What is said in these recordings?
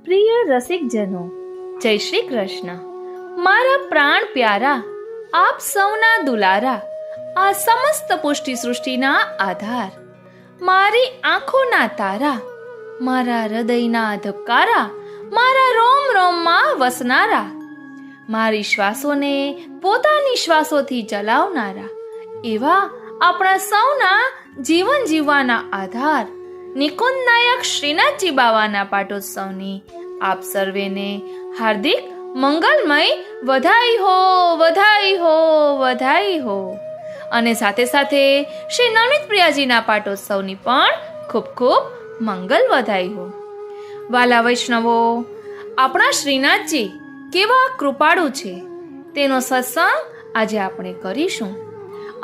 પ્રિય રસિકજનો, જય શ્રી કૃષ્ણ. મારા પ્રાણ પ્યારા, આપ સૌના દુલારા, આ સમસ્ત પુષ્ટિ સૃષ્ટિના આધાર, મારી આંખોના તારા, મારા હૃદયના ધબકારા, મારા રોમ રોમમાં વસનારા, મારી શ્વાસોને પોતાની શ્વાસોથી ચલાવનારા, એવા આપણા સૌના જીવન જીવવાના આધાર નિકુંજ નાયક શ્રીનાથજી બાવાના પાટોત્સવની આપ સર્વેને હાર્દિક મંગલમય વધાઈ હો, વધાઈ હો, વધાઈ હો. અને સાથે સાથે શ્રી નવનીત પ્રિયાજીના પાટોત્સવની પણ ખૂબ ખૂબ મંગલ વધાઈ હો. વાલા વૈષ્ણવો, આપણા શ્રીનાથજી કેવા કૃપાળુ છે તેનો સત્સંગ આજે આપણે કરીશું.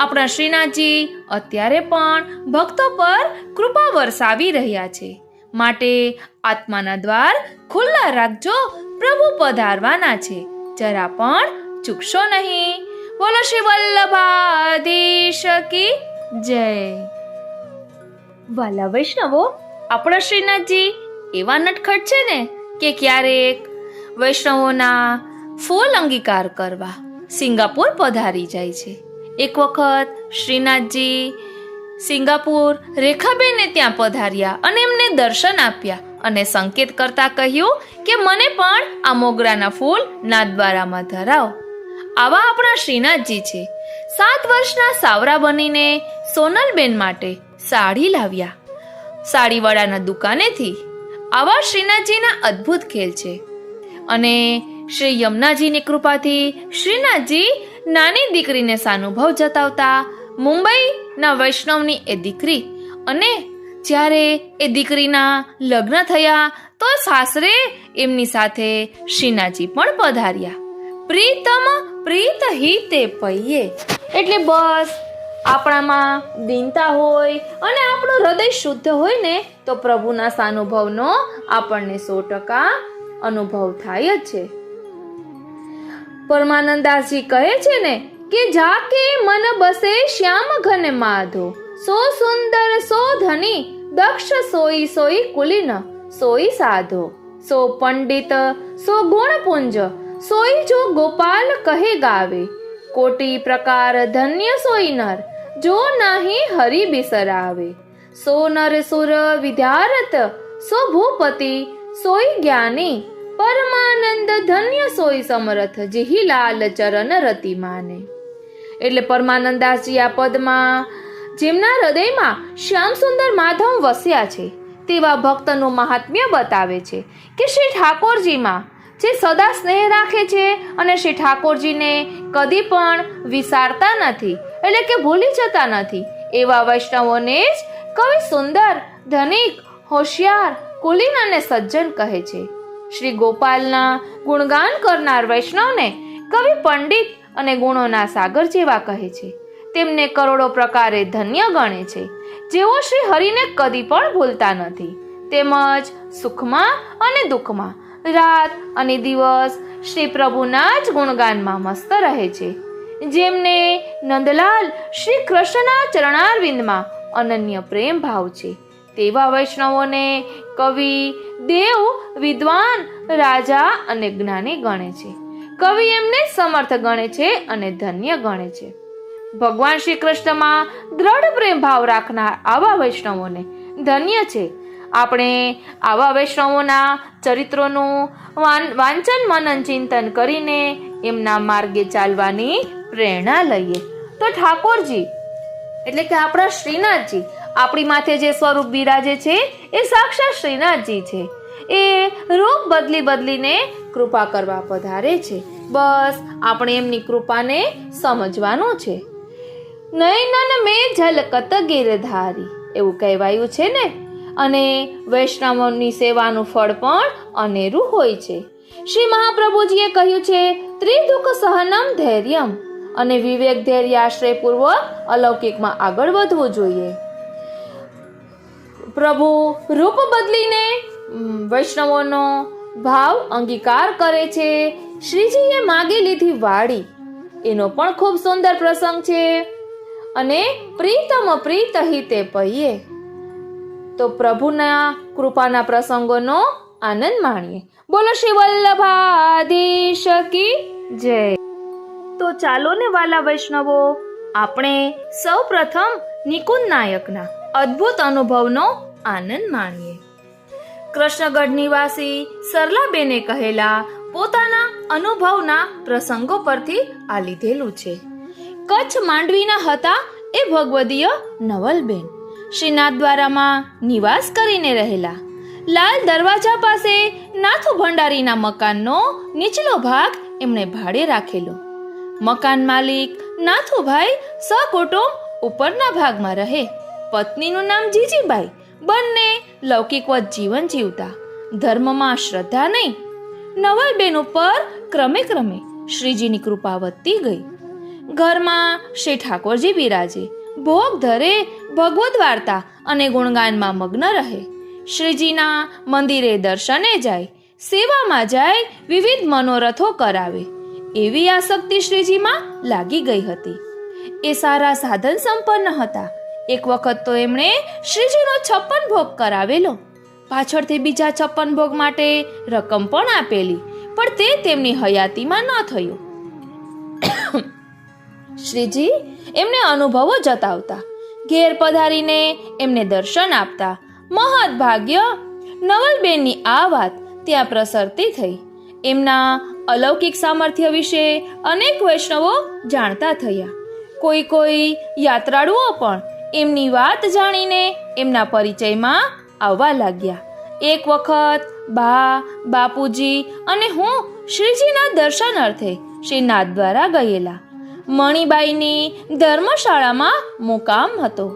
આપણા શ્રીનાથજી અત્યારે પણ ભક્તો પર કૃપા વરસાવી રહ્યા છે, માટે આત્માના દ્વાર ખુલ્લા રાખજો, પ્રભુ પધારવાના છે, જરા પણ ચૂકશો નહીં. બોલો શ્રી વલ્લભાધીશ કી જય. વાલા વૈષ્ણવો, આપણા શ્રીનાથજી એવા નટખટ છે ને કે ક્યારેક વૈષ્ણવોના ફૂલ અંગીકાર કરવા સિંગાપુર પધારી જાય છે. એક વખત શ્રીનાથજી સિંગાપુર રેખાબેને ત્યાં પધાર્યા અને એમને દર્શન આપ્યા અને સંકેત કરતા કહ્યું કે મને પણ આ મોગરાના ફૂલ નાથદ્વારામાં ધરાવો. આવા આપણા શ્રીનાથજી છે. 7 વર્ષના સાવરા બનીને સોનલબેન માટે સાડી લાવ્યા સાડીવાળાના દુકાનેથી. આવા શ્રીનાથજીના અદ્ભુત ખેલ છે. અને શ્રી યમુનાજીની કૃપાથી શ્રીનાથજી નાની દીકરીને સાનુભવ જતાવતા મુંબઈના વૈષ્ણવની એ દીકરી, અને જ્યારે એ દીકરીના લગ્ન થયા તો સાસરે એમની સાથે શ્રીનાથજી પણ પધાર્યા. પ્રીતમ પ્રીત હિતે પૈયે, એટલે બસ આપણામાં દીનતા હોય અને આપણું હૃદય શુદ્ધ હોય ને તો પ્રભુના સાનુભવનો આપણને 100% અનુભવ થાય જ છે. પરમાનંદાસજી કહે છે ને કે જાકે મન બસે શ્યામ ઘન માધો, સો સુંદર સો ધની, દક્ષ સોઈ સોઈ કુલીન, સોઈ સાધો, સો પંડિત સો ગુણ પુંજ, સોઈ જો ગોપાલ કહે ગાવે, કોટી પ્રકાર ધન્ય સોઈ નર, જો નાહી હરિ બિસરાવે, સો નર સુર વિદ્યારત, સો ભૂપતિ સોઈ જ્ઞાની, પરમાનંદ ધન્ય સોઈ સમરથ, જીહી લાલ ચરણ રતિ માને. એટલે પરમાનંદાસજી આ પદમાં જેમના હૃદયમાં શ્યામ સુંદર માધવ વસ્યા છે તેવા ભક્તનું મહાત્મ્ય બતાવે છે કે શ્રી ઠાકોરજીમાં જે સદા સ્નેહ રાખે છે અને શ્રી ઠાકોરજીને કદી પણ વિસારતા નથી, એટલે કે ભૂલી જતા નથી, એવા વૈષ્ણવોને જ કવિ સુંદર, ધનિક, હોશિયાર, કુલીન અને સજ્જન કહે છે. શ્રી ગોપાલના ગુણગાન કરનાર વૈષ્ણવને કવિ પંડિત અને ગુણોના સાગર જેવા કહે છે. તેમને કરોડો પ્રકારે ધન્ય ગણે છે, જેઓ શ્રી હરિને કદી પણ ભૂલતા નથી, તેમજ સુખમાં અને દુઃખમાં રાત અને દિવસ શ્રી પ્રભુના જ ગુણગાનમાં મસ્ત રહે છે. જેમને નંદલાલ શ્રી કૃષ્ણના ચરણારવિંદમાં અનન્ય પ્રેમ ભાવ છે, તેવા વૈષ્ણવોને કવિ દેવ, વિદ્વાન, રાજા અને જ્ઞાની ગણે છે. કવિ એમને સમર્થ ગણે છે અને ધન્ય ગણે છે. ભગવાન શ્રી કૃષ્ણમાં દ્રઢ પ્રેમ ભાવ રાખનાર આવા વૈષ્ણવોને ધન્ય છે. આપણે આવા વૈષ્ણવોના ચરિત્રોનું વાંચન મનન ચિંતન કરીને એમના માર્ગે ચાલવાની પ્રેરણા લઈએ. તો ઠાકોરજી એટલે કે આપણા શ્રીનાથજી આપણી માથે જે સ્વરૂપ બિરાજે છે એ સાક્ષાત શ્રીનાથજી છે. એ રૂપ બદલી બદલીને કૃપા કરવા પધારે છે. બસ આપણે એમની કૃપાને સમજવાનું છે. નયનન મેં ઝલકત ગિરધારી એવું કહેવાયું છે ને. અને વૈષ્ણવોની સેવાનું ફળ પણ અનેરું હોય છે. શ્રી મહાપ્રભુજીએ કહ્યું છે ત્રિદુઃખ સહનમ ધૈર્યમ, અને વિવેક ધૈર્ય આશ્રયપૂર્વક અલૌકિકમાં આગળ વધવું જોઈએ. પ્રભુ રૂપ બદલીને વૈષ્ણવોનો ભાવ અંગીકાર કરે છે. શ્રીજીએ માગી લીધી વાડી, એનો પણ ખૂબ સુંદર પ્રસંગ છે. અને પ્રીતમ પ્રીત હિતે પૈયે, તો પ્રભુના કૃપાના પ્રસંગોનો આનંદ માણીએ. બોલો શ્રી વલ્લભાધીશ કી જય. તો ચાલો ને વાલા વૈષ્ણવો, આપણે સૌ પ્રથમ નિકુંજ નાયકના અદ્ભુત અનુભવનો આનંદ માણીએ. કૃષ્ણગઢ નિવાસી સરલાબેને કહેલા પોતાના અનુભવના પ્રસંગો પરથી આ લીધેલું છે. કચ્છ માંડવીના હતા એ ભગવદીય નવલબેન શ્રીનાથદ્વારામાં નિવાસ કરીને રહેલા. લાલ દરવાજા પાસે નાથુ ભંડારીના મકાનનો નીચલો ભાગ એમણે ભાડે રાખેલો. મકાન માલિક નાથુભાઈ સકુટુંબ ઉપરના ભાગમાં રહે. પત્નીનું નામ જીજીબાઈ. બંને લૌકિકવત જીવન જીવતા. ધર્મમાં શ્રદ્ધા નહીં. નવલબેન ઉપર ક્રમે ક્રમે શ્રીજીની કૃપા વધતી ગઈ. ઘરમાં શ્રી ઠાકોરજી બિરાજે, ભોગ ધરે, ભગવદ વાર્તા અને ગુણગાનમાં મગ્ન રહે. શ્રીજીના મંદિરે દર્શને જાય, સેવામાં જાય, વિવિધ મનોરથો કરાવે. એવી આસક્તિ શ્રીજીમાં લાગી ગઈ હતી. એ સારા સાધન સંપન્ન હતા. એક વખત તો એમણે શ્રીજીનો 56 ભોગ કરાવેલો. પાછળથી બીજા 56 ભોગ માટે રકમ પણ આપેલી, પણ તે તેમની હયાતીમાં ન થયું. શ્રીજી એમને અનુભવો જતાવતા, ઘેર પધારીને એમને દર્શન આપતા. મહદ ભાગ્ય! નવલબેનની આ વાત ત્યાં પ્રસરતી થઈ. એમના અલૌકિક સામર્થ્ય વિશે અનેક વૈષ્ણવો જાણતા થયા. કોઈ યાત્રાળુઓ પણ એમની વાત જાણીને એમના પરિચયમાં આવવા લાગ્યા. એક વખત બાપુજી અને હું શ્રીજીના દર્શન અર્થે શ્રીનાથ દ્વારા ગયેલા. મણીબાઈની ધર્મશાળામાં મુકામ હતો.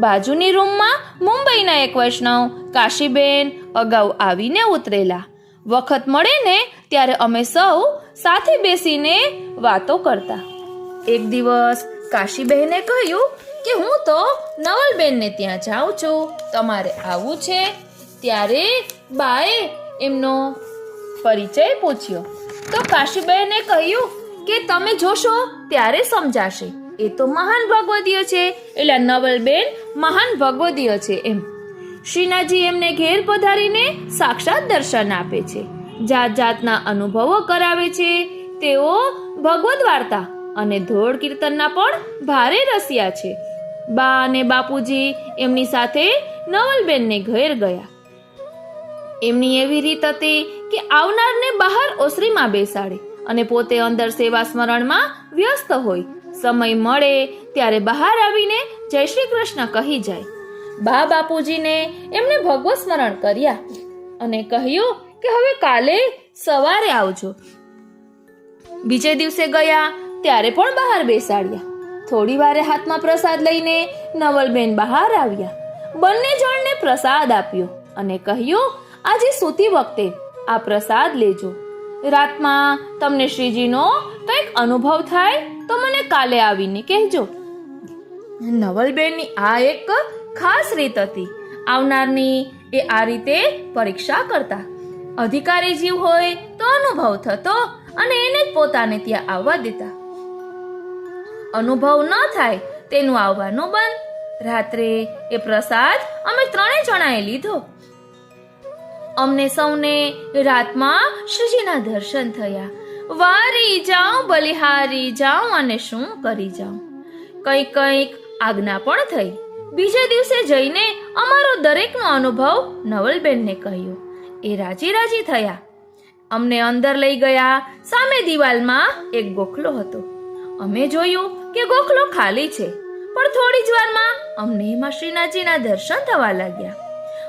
બાજુની રૂમમાં મુંબઈના એક વૈષ્ણવ કાશીબેન અગાઉ આવીને ઉતરેલા. વખત મળે ને ત્યારે અમે સૌ સાથે બેસીને વાતો કરતા. એક દિવસ કાશીબહેને કહ્યું કે હું તો નવલબેનને ત્યાં જાઉં છું, તમારે આવવું છે? ત્યારે બાએ એમનો પરિચય પૂછ્યો. તો કાશીબહેને કહ્યું કે તમે જોશો ત્યારે સમજાશે. એ તો મહાન ભગવદીય છે, એટલે નવલબેન મહાન ભગવદીય છે એમ. શ્રીનાથજી એમને ઘેર પધારીને સાક્ષાત દર્શન આપે છે, જાત જાતના અનુભવો કરાવે છે. તેઓ ભગવદ વાર્તા અને ધોળ કીર્તનના પણ ભારે રસિયા છે. બા અને બાપુજી એમની સાથે નવલબેનને ઘેર ગયા. એમની એવી રીત હતી કે આવનારને બહાર ઓસરીમાં બેસાડે અને પોતે અંદર સેવા સ્મરણમાં વ્યસ્ત હોય. સમય મળે ત્યારે બહાર આવીને જય શ્રી કૃષ્ણ કહી જાય. બા બાપુજીને એમને ભગવત સ્મરણ કર્યા અને કહ્યું કે હવે કાલે સવારે આવજો. બીજે દિવસે ગયા ત્યારે પણ બહાર બેસાડ્યા. થોડી વારે હાથમાં પ્રસાદ લઈને નવલબેન બહાર આવ્યા. બંને જણને પ્રસાદ આપ્યો અને કહ્યું આજે સૂતી વખતે આ પ્રસાદ લેજો. રાતમાં તમને શ્રીજીનો કંઈક અનુભવ થાય તો મને કાલે આવીને કહેજો. નવલબેનની આ એક ખાસ રીત હતી. આવનારની એ આ રીતે પરીક્ષા કરતા. અધિકારી જીવ હોય તો અનુભવ થતો અને એને જ પોતાને ત્યાં આવવા દેતા. અનુભવ ન થાય તેનું આવવાનું બંધ. રાત્રે એ પ્રસાદ અમે 3 જણાએ લીધો. અમને સૌને રાતમાં શ્રીજીના દર્શન થયા. વારી જાઉં, બલિહારી જાઉં અને શું કરી જાઉં. કંઈક આજ્ઞા પણ થઈ. બીજે દિવસે જઈને અમારો દરેકનો અનુભવ નવલબેનને કહ્યો. એ રાજી થયા. અમને અંદર લઈ ગયા. સામે દિવાલમાં એક ગોખલો હતો. અમે જોયું કે ગોખલો ખાલી છે, પણ થોડી જ વારમાં અમને એમાં શ્રીનાથજીના દર્શન થવા લાગ્યા.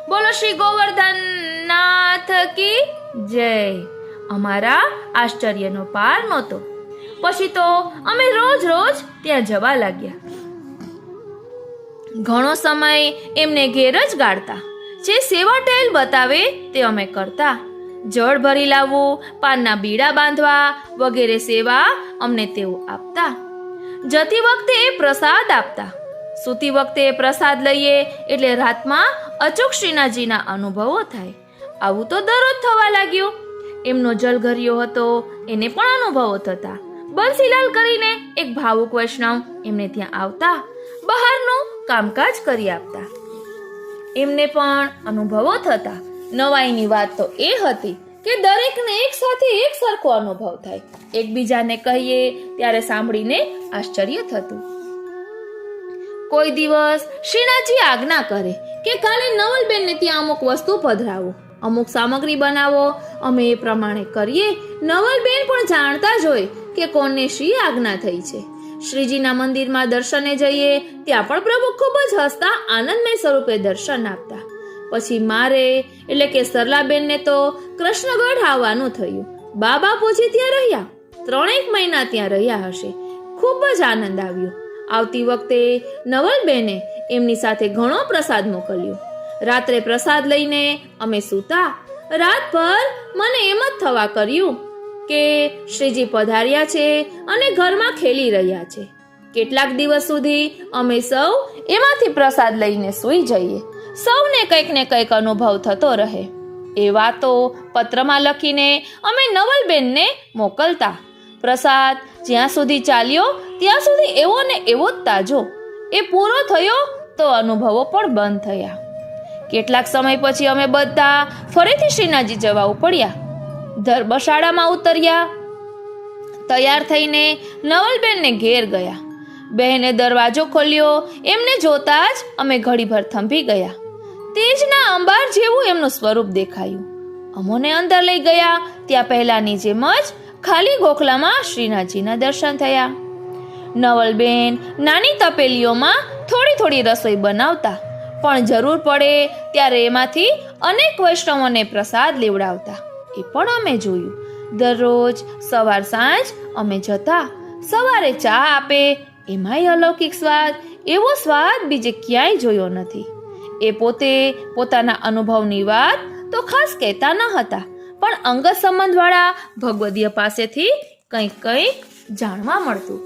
બોલો શ્રી ગોવર્ધનનાથ કી જય. અમારા આશ્ચર્યનો પાર નહોતો. પછી તો અમે રોજ ત્યાં જવા લાગ્યા. ઘણો સમય એમને ઘેર જ ગાળતા. જે સેવા ટેલ બતાવે તે અમે કરતા. જળ ભરી લાવવું, પાનના બીડા બાંધવા વગેરે સેવા અમને તેઓ આપતા. જતી વખતે એ પ્રસાદ આપતા. સૂતી વખતે એ પ્રસાદ લઈએ એટલે રાતમાં અચૂક શ્રીનાથજીના અનુભવો થાય. આવું તો દરરોજ થવા લાગ્યું. એમનો જલઘરિયો હતો, એને પણ અનુભવો થતા. બંસીલાલ કરીને એક ભાવુક વૈષ્ણવ એમને ત્યાં આવતા, બહારનું કામકાજ કરી આપતા. એમને પણ અનુભવો થતા. નવાઈની વાત તો એ હતી કે દરેકને એક સાથે એક સરખો અનુભવ થાય. એકબીજાને કહીએ ત્યારે સાંભળીને આશ્ચર્ય થતું. કોઈ દિવસ શ્રીનાથજી આજ્ઞા કરે કે કાલે નવલબેનને ત્યાં અમુક વસ્તુ પધરાવો, અમુક સામગ્રી બનાવો. અમે એ પ્રમાણે કરીએ. નવલબેન પણ જાણતા જ હોય કે કોને શી આજ્ઞા થઈ છે. શ્રીજીના મંદિરમાં દર્શને જઈએ ત્યાં પણ પ્રભુ ખૂબ જ હસતા આનંદમય સ્વરૂપે દર્શન આપતા. પછી મારે એટલે કે સરલાબેનને તો કૃષ્ણગઢ આવવાનું થયું. બા બાપુજી ત્યાં રહ્યા, 3 મહિના ત્યાં રહ્યા હશે. ખૂબ જ આનંદ આવ્યો. આવતી વખતે નવલબેને એમની સાથે ઘણો પ્રસાદ મોકલ્યો. રાત્રે પ્રસાદ લઈને અમે સૂતા. રાતભર મને એમ જ થવા કર્યું કે શ્રીજી પધાર્યા છે અને ઘરમાં ખેલી રહ્યા છે. કેટલાક દિવસ સુધી અમે સૌ એમાંથી પ્રસાદ લઈને સૂઈ જઈએ. સૌને કંઈક ને કંઈક અનુભવ થતો રહે. એ વાતો પત્રમાં લખીને અમે નવલબેનને મોકલતા. પ્રસાદ જ્યાં સુધી ચાલ્યો ત્યાં સુધી એવો ને એવો જ તાજો. એ પૂરો થયો તો અનુભવો પણ બંધ થયા. કેટલાક સમય પછી અમે બધા ફરીથી શ્રીનાથજી જવા ઉપડ્યા. ધર્મશાળામાં ઉતર્યા. તૈયાર થઈને નવલબેનને ઘેર ગયા. બહેને દરવાજો ખોલ્યો. એમને જોતા જ અમે ઘડીભર થંભી ગયા. તેજના અંબાર જેવું એમનું સ્વરૂપ દેખાયું. અમોને અંદર લઈ ગયા. ત્યાં પહેલાની જેમ જ ખાલી ગોખલામાં શ્રીનાથજીના દર્શન થયા. નવલબેન નાની તપેલીઓમાં થોડી થોડી રસોઈ બનાવતા, પણ જરૂર પડે ત્યારે એમાંથી અનેક વૈષ્ણવોને પ્રસાદ લેવડાવતા. એ પણ અમે જોયું. દરરોજ સવાર સાંજ અમે જતા. સવારે ચા આપે, એમાંય અલૌકિક સ્વાદ. એવો સ્વાદ બીજે ક્યાંય જોયો નથી. એ પોતે પોતાના અનુભવની વાત તો ખાસ કહેતા ન હતા, પણ અંગત સંબંધવાળા ભગવદીય પાસેથી કંઈક જાણવા મળતું.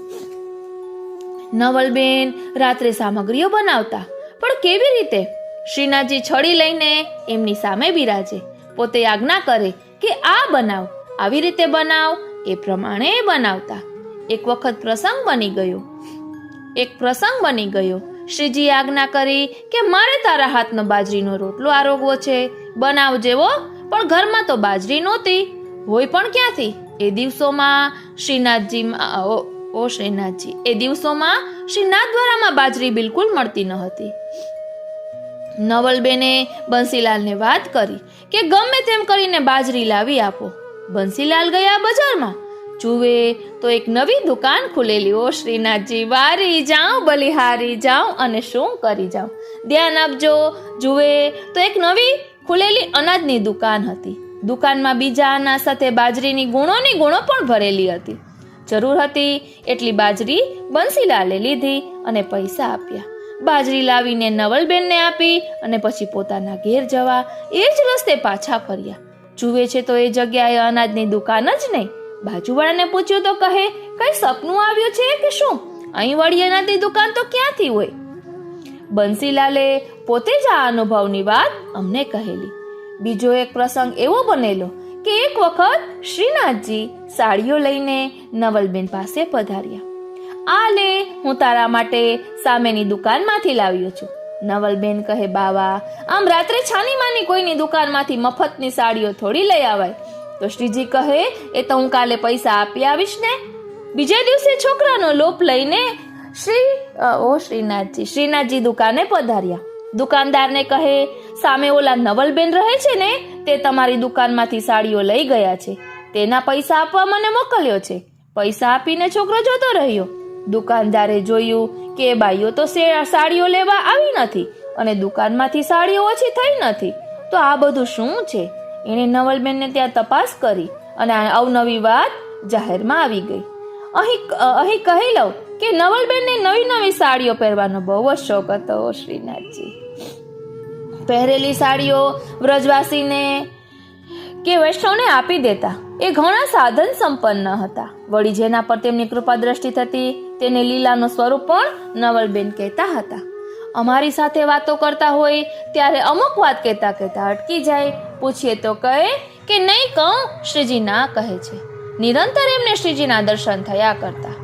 નવલબેન રાત્રે સામગ્રીઓ બનાવતા, પણ કેવી રીતે? શ્રીનાથજી છડી લઈને એમની સામે બિરાજે. પોતે આજ્ઞા કરે કે આ બનાવ, આવી રીતે બનાવ. એ પ્રમાણે બનાવતા. એક વખત પ્રસંગ બની ગયો. શ્રીજીએ આજ્ઞા કરી કે મારે તારા હાથનો બાજરીનો રોટલો આરોગવો છે, બનાવ જેવો. પણ ઘરમાં તો બાજરી નહોતી, હોય પણ ક્યાંથી? એ દિવસોમાં શ્રીનાથદ્વારામાં બાજરી બિલકુલ મળતી ન હતી. નવલબેને બંસીલાલને વાત કરી કે ગમે તેમ કરીને બાજરી લાવી આપો. બંસીલાલ ગયા બજારમાં. જુએ તો એક નવી દુકાન ખુલેલી. ઓ શ્રીનાથજી, વારી જાઉં, બલિહારી જાઉં અને શું કરી જાઉં. ધ્યાન આપજો. જુએ તો એક નવી ખુલેલી અનાજની દુકાન હતી. દુકાનમાં બીજા અનાજ સાથે બાજરીની ગુણો પણ ભરેલી હતી. જરૂર હતી એટલી બાજરી બંસીલાલે લીધી અને પૈસા આપ્યા. બાજરી લાવીને નવલબેનને આપી અને પછી પોતાના ઘેર જવા એ જ રસ્તે પાછા ફર્યા. જુએ છે તો એ જગ્યાએ અનાજની દુકાન જ નહીં. બાજુવાળાને પૂછ્યું તો કહે, કઈ સપનું આવ્યું છે કે શું? અહીં વળી અનાજની દુકાન તો ક્યાંથી હોય? બંસીલાલે પોતે જ આ અનુભવની વાત અમને કહેલી. બીજો એક પ્રસંગ એવો બનેલો કે એક વખત શ્રીનાથજી સાડીઓ લઈને નવલબેન પાસે પધાર્યા. આ લે, હું તારા માટે સામેની દુકાનમાંથી લાવ્યો છું. નવલબેન કહે, બાવા, આમ રાત્રે છાની માની કોઈની દુકાનમાંથી મફતની સાડીઓ થોડી લઈ આવાય. તો શ્રીજી કહે, એ તો હું કાલે પૈસા આપી આવીશ ને. બીજે દિવસે છોકરાનો લોપ લઈને શ્રીનાથજી દુકાને પધાર્યા. દુકાનદારને કહે, સામે ઓલા નવલબેન રહે છે ને, તે તમારી દુકાનમાંથી સાડીઓ લઈ ગયા છે. તેના પૈસા આપવા મને મોકલ્યો છે. પૈસા આપીને છોકરો જતો રહ્યો. દુકાનદારે જોયું કે બાઈઓ તો સાડીઓ લેવા આવી નથી અને દુકાનમાંથી સાડીઓ ઓછી થઈ નથી. તો આ બધું શું છે? એણે નવલબેનને ત્યાં તપાસ કરી અને અવનવી વાત જાહેરમાં આવી ગઈ. અહીં કહી લઉં કે નવલબેનને નવી નવી સાડીઓ પહેરવાનો બહુ જ શોખ હતો. શ્રીનાથજી પહેરેલી સાડીઓ વ્રજવાસીને કે વૈષ્ણવને આપી દેતા. એ ઘણા સાધન સંપન્ન હતા. વળી જેના પર તેમની કૃપા દ્રષ્ટિ થતી તેને લીલાનું સ્વરૂપ પણ નવલબેન કહેતા હતા. અમારી સાથે વાતો કરતા હોય ત્યારે અમુક વાત કહેતા અટકી જાય. પૂછીએ તો કહે કે નહીં કહું, શ્રીજી ના કહે છે. નિરંતર એમને શ્રીજીના દર્શન થયા કરતા.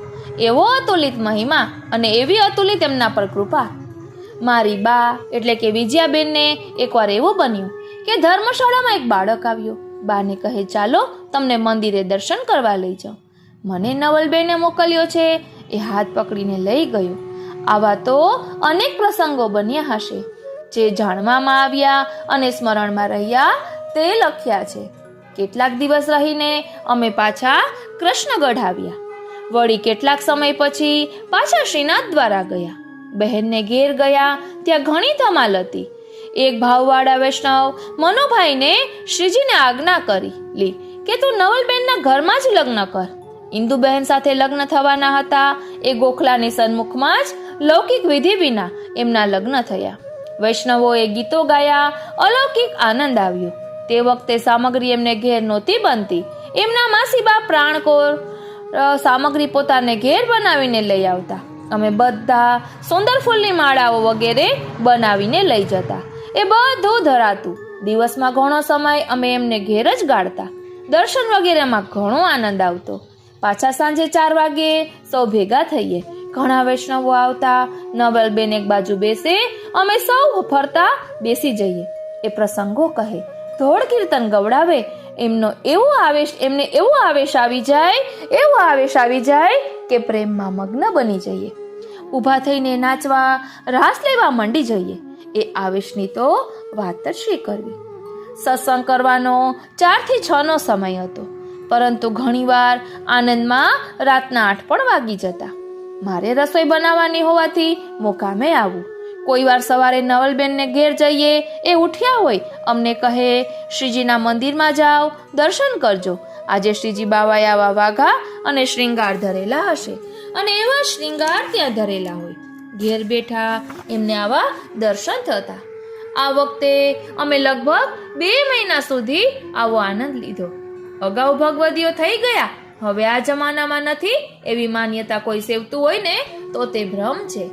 એવો અતુલિત મહિમા અને એવી અતુલિત એમના પર કૃપા. મારી બા એટલે કે વિજયાબેનને એકવાર એવું બન્યું કે ધર્મશાળામાં એક બાળક આવ્યો. બાને કહે, ચાલો તમને મંદિરે દર્શન કરવા લઈ જાઉં. મને નવલબેને મોકલ્યો છે. એ હાથ પકડીને લઈ ગયો. આવા તો અનેક પ્રસંગો બન્યા હશે, જે જાણવામાં આવ્યા અને સ્મરણમાં રહ્યા તે લખ્યા છે. કેટલાક દિવસ રહીને અમે પાછા કૃષ્ણગઢ આવ્યા. વળી કેટલાક સમય પછી પાછા શ્રીનાથ દ્વારા ગયા. બહેનને ઘેર ગયા. ત્યાં ઘણી ધમાલ હતી. એક ભાવવાળા વૈષ્ણવ મનોભાઈને શ્રીજીને આજ્ઞા કરી લી કે તું નવલબેનના ઘરમાં જ લગ્ન કર. ઇન્દુબહેન સાથે લગ્ન થવાના હતા. એ ગોખલાની સન્મુખમાં જ લૌકિક વિધિ વિના એમના લગ્ન થયા. વૈષ્ણવોએ ગીતો ગાયા. અલૌકિક આનંદ આવ્યો. તે વખતે સામગ્રી એમને ઘેર નહોતી બનતી. એમના માસીબા પ્રાણકોર સામગ્રી પોતાને ઘેર બનાવીને લઈ આવતા. અમે બધા સુંદર ફૂલની માળાઓ વગેરે બનાવીને લઈ જતા. એ બધું ધરાતું. દિવસમાં ઘણો સમય અમે એમને ઘેર જ ગાળતા. દર્શન વગેરેમાં ઘણો આનંદ આવતો. પાછા સાંજે 4 વાગે સૌ ભેગા થઈએ. ઘણા વૈષ્ણવો આવતા. નવલબેન એક બાજુ બેસે, અમે સૌ ફરતા બેસી જઈએ. એ પ્રસંગો કહે, ધોળ કીર્તન ગવડાવે. એમને એવો આવેશ આવી જાય કે પ્રેમમાં મગ્ન બની જઈએ. ઊભા થઈને નાચવા, રાસ લેવા મંડી જઈએ. એ આવેશની તો વાત જ શી કરવી. સત્સંગ કરવાનો 4 થી 6 નો સમય હતો, પરંતુ ઘણીવાર આનંદમાં રાતના 8 પણ વાગી જતા. મારે રસોઈ બનાવવાની હોવાથી મુકામે આવવું. કોઈ વાર સવારે નવલબેનને ઘેર જઈએ. એ ઉઠ્યા હોય, અમને કહે, શ્રીજીના મંદિરમાં જાઓ, દર્શન કરજો. આજે શ્રીજી બાવાએ આવા વાઘા અને શ્રૃંગાર ધરેલા હશે, અને એવા શ્રૃંગાર ત્યાં ધરેલા હોય. ઘેર બેઠા એમને આવા દર્શન થતા. આ વખતે અમે લગભગ 2 મહિના સુધી આવો આનંદ લીધો. અગાઉ ભગવદીઓ થઈ ગયા, હવે આ જમાનામાં નથી એવી માન્યતા કોઈ સેવતું હોય ને તો તે ભ્રમ છે.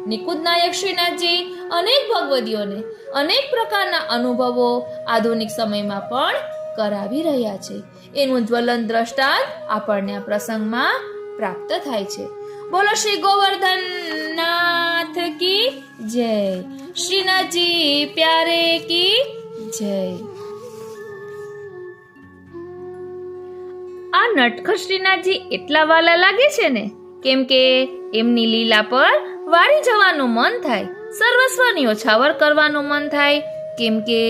નિકુંજ નાયક શ્રીનાથજી અનેક ભગવદીઓને અનેક પ્રકારના અનુભવો આધુનિક સમયમાં પણ કરાવી રહ્યા છે. એનું જ્વલંત દ્રષ્ટાંત આપણને આ પ્રસંગમાં પ્રાપ્ત થાય છે. બોલો શ્રી ગોવર્ધનનાથ કી જય, શ્રીનાથજી પ્યારે કી જય. આ નટખટ શ્રીનાથજી એટલા વાલા લાગે છે ને, કેમ કે એમની લીલા પર વારી જવાનું મન થાય, સર્વસ્વની ઓછાવર કરવાનું મન થાય. કેમ કે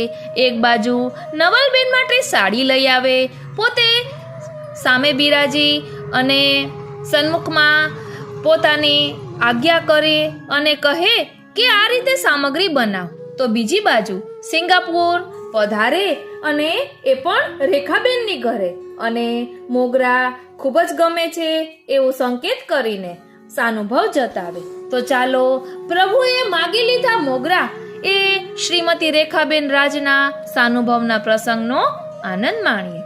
એક બાજુ નવલબેન માટે સાડી લઈ આવે, પોતે સામે બિરાજી અને સન્મુખમાં પોતાની આજ્ઞા કરે અને કહે કે આ રીતે સામગ્રી બનાવ, તો બીજી બાજુ સિંગાપુર પધારે અને એ પણ રેખાબેનની ઘરે, અને મોગરા ખૂબ જ ગમે છે એવું સંકેત કરીને સાનુભવ જતાવે. તો ચાલો પ્રભુએ માગી લીધા મોગરા એ શ્રીમતી રેખાબેન રાજના સાનુભવના પ્રસંગનો આનંદ માણીએ.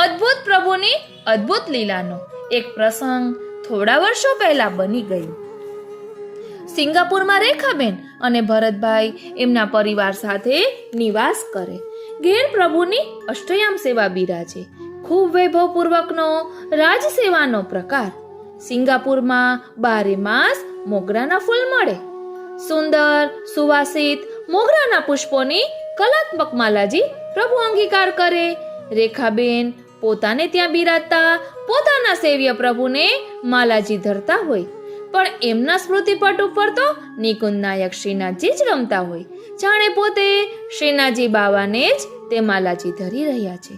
અદ્ભુત પ્રભુની અદ્ભુત લીલાનો એક પ્રસંગ થોડા વર્ષો પહેલા બની ગયું. સિંગાપુરમાં રેખાબેન અને ભરતભાઈ એમના પરિવાર સાથે નિવાસ કરે. ઘેર પ્રભુની અષ્ટયામ સેવા બિરાજે. ખૂબ વૈભવપૂર્વકનો રાજ સેવાનો પ્રકાર. સિંગાપુરમાં 12 માસ મોગરાના ફૂલ મળે. સુંદર સુવાસિત મોગરાના પુષ્પોની કલાત્મક માલાજી પ્રભુ અંગીકાર કરે. રેખાબેન પોતાને ત્યાં બિરાજતા પોતાના સેવ્ય પ્રભુને માલાજી ધરતા હોય, પણ એમના સ્મૃતિપટ ઉપર તો નિકુંજ નાયક શ્રીનાથજી જ રમતા હોય, જાણે પોતે શ્રીનાથજી બાવાને જ તે માલાજી ધરી રહ્યા છે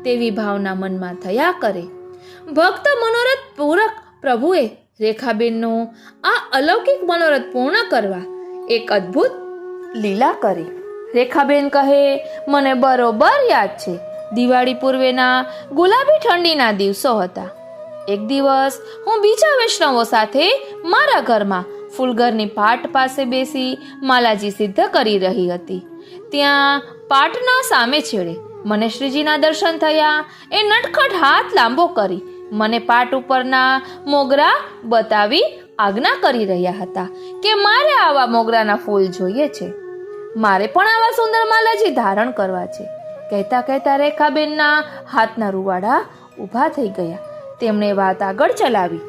તેવી ભાવના મનમાં થયા કરે. ભક્ત મનોરથ પૂરક પ્રભુએ રેખાબેનનો આ અલૌકિક મનોરથ પૂર્ણ કરવા એક અદ્ભુત લીલા કરી. રેખાબેન કહે, મને બરોબર યાદ છે, દિવાળી પૂર્વેના ગુલાબી ઠંડીના દિવસો હતા. એક દિવસ હું બીજા વૈષ્ણવો સાથે મારા ઘરમાં ફૂલઘરની પાટ પાસે બેસી માલાજી સિદ્ધ કરી રહી હતી. ત્યાં પાટના સામે છેડે મને શ્રીજીના દર્શન થયા. એ નટખટ હાથ લાંબો કરી મને પાટ ઉપરના મોગરા બતાવી આજ્ઞા કરી રહ્યા હતા કે મારે આવા મોગરાના ફૂલ જોઈએ છે, મારે પણ આવા સુંદર માલાજી ધારણ કરવા છે. કહેતા કહેતા રેખાબેનના હાથના રૂવાડા ઊભા થઈ ગયા. તેમણે વાત આગળ ચલાવી.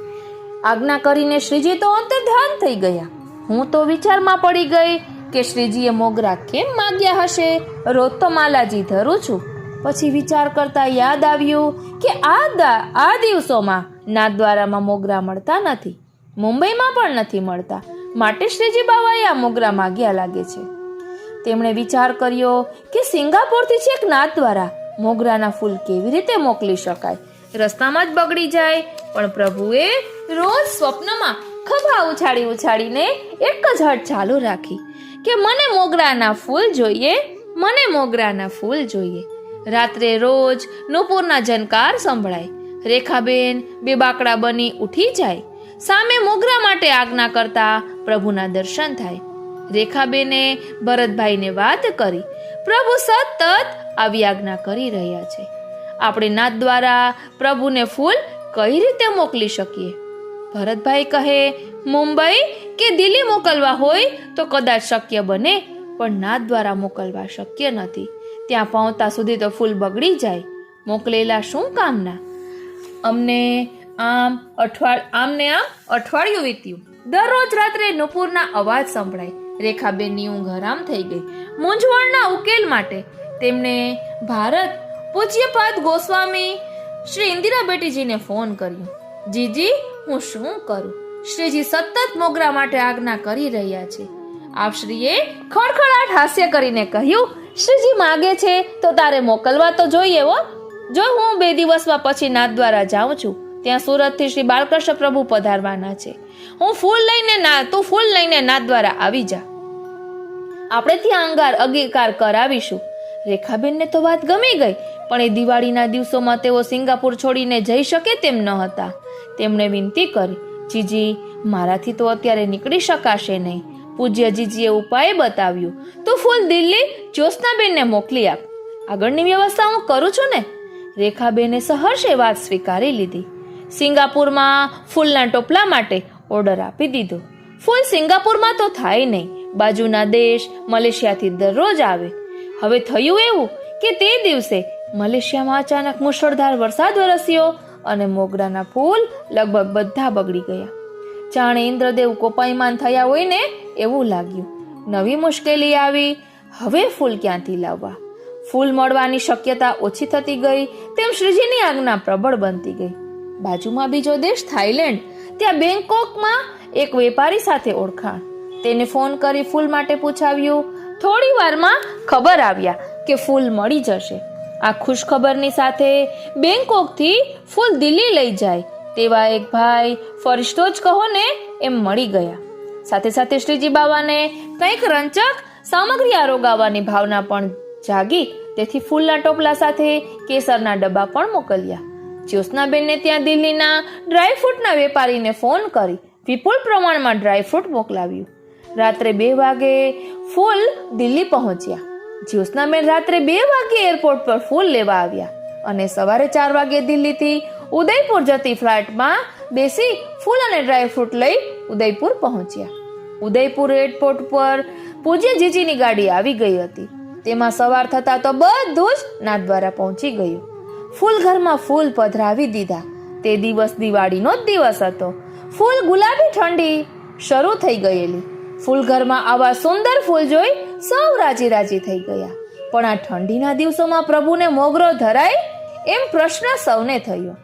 આજ્ઞા કરીને શ્રીજી તો અંતર્ધ્યાન થઈ ગયા. હું તો વિચારમાં પડી ગઈ કે શ્રીજીએ મોગરા કેમ માગ્યા હશે. રોજ તો માલાજી ધરું છું. પછી વિચાર કરતા યાદ આવ્યું કે આ દિવસોમાં નાથદ્વારામાં મોગરા મળતા નથી, મુંબઈમાં પણ નથી મળતા, માટે શ્રીજી બાવાએ આ મોગરા માગ્યા લાગે છે. તેમણે વિચાર કર્યો કે સિંગાપોરથી છેક નાથદ્વારા મોગરાના ફૂલ કેવી રીતે મોકલી શકાય, રસ્તામાં જ બગડી જાય. પણ પ્રભુએ રોજ સ્વપ્નમાં ખભા ઉછાળીને એક જ હઠ ચાલુ રાખી કે મને મોગરાના ફૂલ જોઈએ, મને મોગરાના ફૂલ જોઈએ. રાત્રે રોજ નુપુરના ઝનકાર સંભળાય. રેખાબેન બેબાકડા બની ઉઠી જાય. સામે મોગરા માટે આજ્ઞા કરતા પ્રભુના દર્શન થાય. રેખાબેને ભરતભાઈને વાત કરી. પ્રભુ સતત આવી આજ્ઞા કરી રહ્યા છે. આપણે નાથ દ્વારા પ્રભુને ફૂલ કઈ રીતે મોકલી શકીએ? ભરતભાઈ કહે, મુંબઈ કે દિલ્હી મોકલવા હોય તો કદાચ શક્ય બને, પણ નાથ દ્વારા મોકલવા શક્ય નથી. ત્યાં પહોંચતા સુધી તો ફૂલ બગડી જાય. મોકલેલા શું કામના? આમને આમ અઠવાડિયું વીત્યું. દરરોજ રાત્રે નુપુરના અવાજ સંભળાય. રેખાબેનની ઊંઘ હરામ થઈ ગઈ. મૂંઝવણના ઉકેલ માટે તેમણે ભારત પૂજ્યપાદ ગોસ્વામી શ્રી ઇન્દિરા બેટીજીને ફોન કર્યો. જીજી, હું શું કરું? શ્રીજી સતત મોગરા માટે આજ્ઞા કરી રહ્યા છે. આપશ્રીએ ખડખડાટ હાસ્ય કરીને કહ્યું, શ્રીજી માગે છે તો તારે મોકલવા તો જોઈએ હો. જો હું 2 દિવસમાં પછી નાથ દ્વારા જાઉં છું, ત્યાં સુરતથી શ્રી બાલકૃષ્ણ પ્રભુ પધારવાના છે. તું ફૂલ લઈને નાથ દ્વારા આવી જા. આપણે ત્યાં અંગીકાર કરાવીશું. રેખાબેનને તો વાત ગમી ગઈ, પણ એ દિવાળીના દિવસોમાં તેઓ સિંગાપુર છોડીને જઈ શકે તેમ ન હતા. તેમણે વિનંતી કરી, જીજી, મારાથી તો અત્યારે નીકળી શકાશે નહીં. પૂજ્ય જીજીએ ઉપાય બતાવ્યું. તું ફૂલ દિલ્હી જ્યોત્સનાબેનને મોકલી આપ. આગળની વ્યવસ્થા હું કરું છું ને. રેખાબેને સહર્ષે વાત સ્વીકારી લીધી. સિંગાપુરમાં ફૂલના ટોપલા માટે ઓર્ડર આપી દીધો. ફૂલ સિંગાપુરમાં તો થાય નહીં, બાજુના દેશ મલેશિયાથી દરરોજ આવે. હવે થયું એવું કે તે દિવસે મલેશિયામાં અચાનક મુશળધાર વરસાદ વરસ્યો અને મોગરાના ફૂલ લગભગ બધા બગડી ગયા. જાણે ઇન્દ્રદેવ કોપાયમાન થયા હોય ને એવું લાગ્યું. નવી મુશ્કેલી આવી. હવે ફૂલ ક્યાંથી લાવવા? ફૂલ મળવાની શક્યતા ઓછી થતી ગઈ તેમ શ્રીજીની આજ્ઞા પ્રબળ બનતી ગઈ. બાજુમાં બીજો દેશ થાઈલેન્ડ. ત્યાં બેંકોકમાં એક વેપારી સાથે ઓળખાણ. તેને ફોન કરી ફૂલ માટે પૂછાવ્યું. થોડી વારમાં ખબર આવ્યા કે ફૂલ મળી જશે. આ ખુશ ખબરની સાથે બેંકોકથી ફૂલ દિલ્હી લઈ જાય તેવા એક ભાઈ, ફરિશ્તો જ કહો ને એમ મળી ગયા. સાથે સાથે શ્રીજી બાવાને કંઈક રંચક સામગ્રી આરોગાવાની ભાવના પણ જાગી. તેથી ફૂલના ટોપલા સાથે કેસરના ડબ્બા પણ મોકલ્યા. જ્યોત્સનાબેનને ત્યાં દિલ્હીના ડ્રાયફ્રૂટના વેપારીને ફોન કરી વિપુલ પ્રમાણમાં ડ્રાયફ્રૂટ મોકલાવ્યું. રાત્રે 2 વાગે ફૂલ દિલ્હી પહોંચ્યા. જ્યોત્સનાબેન રાત્રે 2 વાગે એરપોર્ટ પર ફૂલ લેવા આવ્યા અને સવારે 4 વાગે દિલ્હીથી ઉદયપુર જતી ફ્લાઇટમાં બેસી ફૂલ અને ડ્રાયફ્રૂટ લઈ ઉદયપુર પહોંચ્યા. ઉદયપુર એરપોર્ટ પર પૂજ્ય જીજીની ગાડી આવી ગઈ હતી. તેમાં સવાર થતા તો બધું જ નાથ દ્વારા પહોંચી ગયું. ફૂલ ઘરમાં ફૂલ પધરાવી દીધા. તે દિવસ દિવાળીનો જ દિવસ હતો. ફૂલ ગુલાબી ઠંડી શરૂ થઈ ગયેલી. ફૂલ ઘરમાં આવા સુંદર ફૂલ જોઈ સૌ રાજી રાજી થઈ ગયા. પણ આ ઠંડીના દિવસોમાં પ્રભુને મોગરો ધરાય એમ પ્રશ્ન સૌને થયો.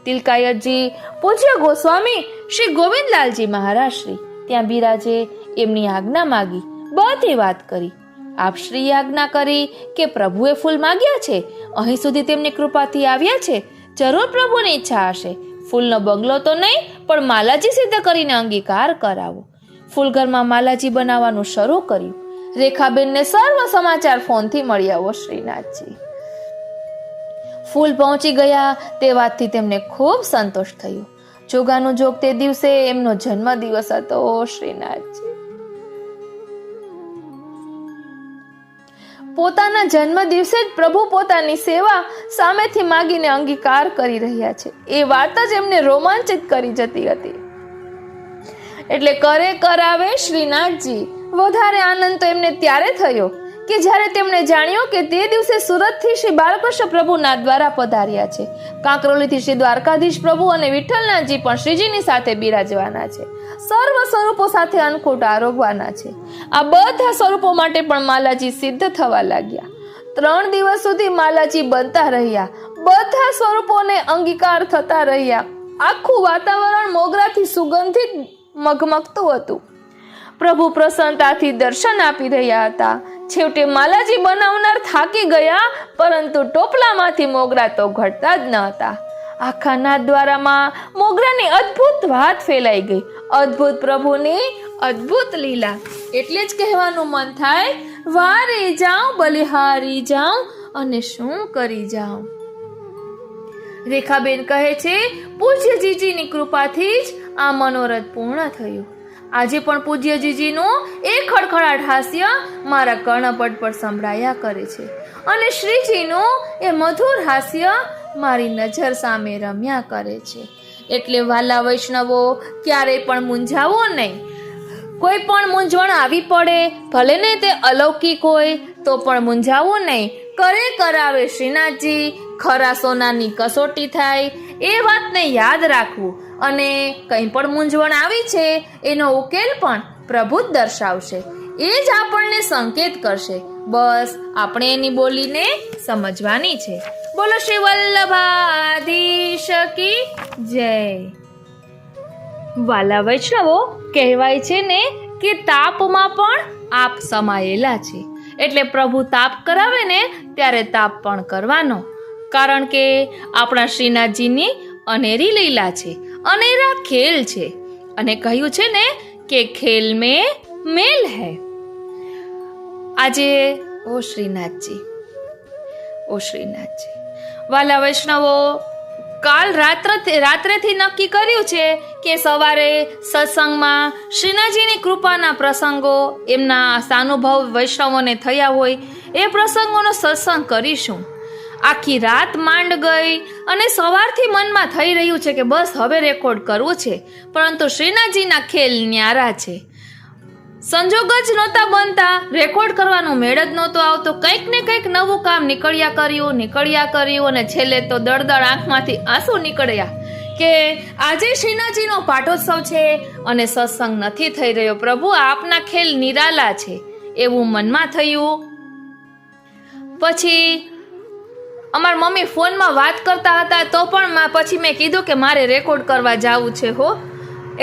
તિલકાયતજી પૂજ્ય ગોસ્વામી શ્રી ગોવિંદલાલજી મહારાજ શ્રી ત્યાં બિરાજે એમની આજ્ઞા માગી. બધી વાત કરી. આપ શ્રીએ આજ્ઞા કરી કે પ્રભુએ ફૂલ માગ્યા છે, અહીં સુધી તેમની કૃપાથી આવ્યા છે. જરૂર પ્રભુની ઈચ્છા હશે. ફૂલનો બંગલો તો નહીં પણ માલાજી સિદ્ધ કરીને અંગીકાર કરાવો. ફૂલઘરમાં માલાજી બનાવવાનું શરૂ કર્યું. રેખાબેનને સર્વ સમાચાર ફોનથી મળ્યા. ઓ શ્રીનાથજી, ફૂલ પહોંચી ગયા તે વાતથી તેમને ખૂબ સંતોષ થયો. જોગાનું જોગ તે દિવસે એમનો જન્મ દિવસ હતો. ઓ શ્રીનાથજી, પોતાના જન્મ દિવસે જ પ્રભુ પોતાની સેવા સામેથી માગીને અંગીકાર કરી રહ્યા છે એ વાત જ એમને રોમાંચિત કરી જતી હતી. એટલે કરે કરાવે શ્રીનાથજી. વધારે આનંદ તો એમને ત્યારે થયો કે જ્યારે તેમણે જાણ્યું કે તે દિવસે સુરતથી શ્રી બાલકૃષ્ણ પ્રભુના દ્વારા પધાર્યા છે, કાંકરોલીથી શ્રી દ્વારકાધીશ પ્રભુ અને વિઠ્ઠલનાથજી પણ શ્રીજીની સાથે બિરાજવાના છે, સર્વ સ્વરૂપો સાથે અન્નકૂટ આરોગવાના છે. આ બધા સ્વરૂપો માટે પણ માલાજી સિદ્ધ થવા લાગ્યા. 3 દિવસ સુધી માલાજી બનતા રહ્યા, બધા સ્વરૂપોને અંગીકાર થતા રહ્યા. આખું વાતાવરણ મોગરાથી સુગંધિત મગમગતું હતું. પ્રભુ પ્રસન્નતાથી દર્શન આપી રહ્યા હતા. છેવટે માલાજી બનાવનાર થાકી ગયા, પરંતુ ટોપલામાંથી મોગરા તો ઘટતા જ ન હતા. આખા નાથદ્વારામાં મોગરાની અદ્ભુત વાત ફેલાઈ ગઈ. અદ્ભુત પ્રભુની અદ્ભુત લીલા. એટલે જ કહેવાનું મન થાય, વારે જાઉં બલિહારી જાઉં અને શું કરી જાઉં. રેખાબેન કહે છે, પૂજ્ય જીજીની કૃપાથી જ આ મનોરથ પૂર્ણ થયું. આજે પણ પૂજ્ય જીજીનું એક ખડખડાટ હાસ્ય મારા કર્ણપટ પર સંભળાયા કરે છે અને શ્રીજીનું એ મધુર હાસ્ય મારી નજર સામે રમ્યા કરે છે. એટલે વાલા વૈષ્ણવો, ક્યારેય પણ મૂંઝાવો નહીં. કોઈ પણ મૂંઝવણ આવી પડે, ભલે ને તે અલૌકિક હોય, તો પણ મૂંઝાવું નહીં. કરે કરાવે શ્રીનાથજી, ખરા સોનાની કસોટી થાય, એ વાતને યાદ રાખવું. અને કંઈ પણ મૂંઝવણ આવી છે એનો ઉકેલ પણ પ્રભુ જ દર્શાવશે. એ જ આપણને સંકેત કરશે. બસ આપણે એની બોલીને સમજવાની છે. બોલો શ્રી વલ્લભાધીશ કી જય. વાલા વૈષ્ણવો, કહેવાય છે ને કે તાપમાં પણ આપ સમાયેલા છે. એટલે પ્રભુ તાપ કરાવે ને ત્યારે તાપ પણ કરવાનો. કારણ કે આપણા શ્રીનાથજીની અનેરી લીલા છે, અનેરા ખેલ છે. અને કહ્યું છે ને કે ખેલ મેં મેલ હૈ. આજે ઓ શ્રીનાથજી, ઓ શ્રીનાથજી, વાલા વૈષ્ણવો, કાલ રાત્રેથી નક્કી કર્યું છે કે સવારે સત્સંગમાં શ્રીનાથજીની કૃપાના પ્રસંગો, એમના સાનુભવ વૈષ્ણવોને થયા હોય એ પ્રસંગોનો સત્સંગ કરીશું. આખી રાત માંડ ગઈ અને સવારથી મનમાં થઈ રહ્યું છે કે બસ હવે રેકોર્ડ કરવું છે, પરંતુ શ્રીનાથજીના ખેલ ન્યારા છે. સંજોગ જ નહોતા બનતા, રેકોર્ડ કરવાનો મેળ જ નહોતો આવતો. કંઈક ને કંઈક નવું કામ નીકળ્યા કર્યું અને છેલ્લે તો દળદળ આંખમાંથી આંસુ નીકળ્યા કે આજે શ્રીનાથજીનો પાટોત્સવ છે અને સત્સંગ નથી થઈ રહ્યો. પ્રભુ, આપના ખેલ નિરાલા છે એવું મનમાં થયું. પછી અમાર મમ્મી ફોનમાં વાત કરતા હતા તો પણ પછી મેં કીધું કે મારે રેકોર્ડ કરવા જવું છે હો.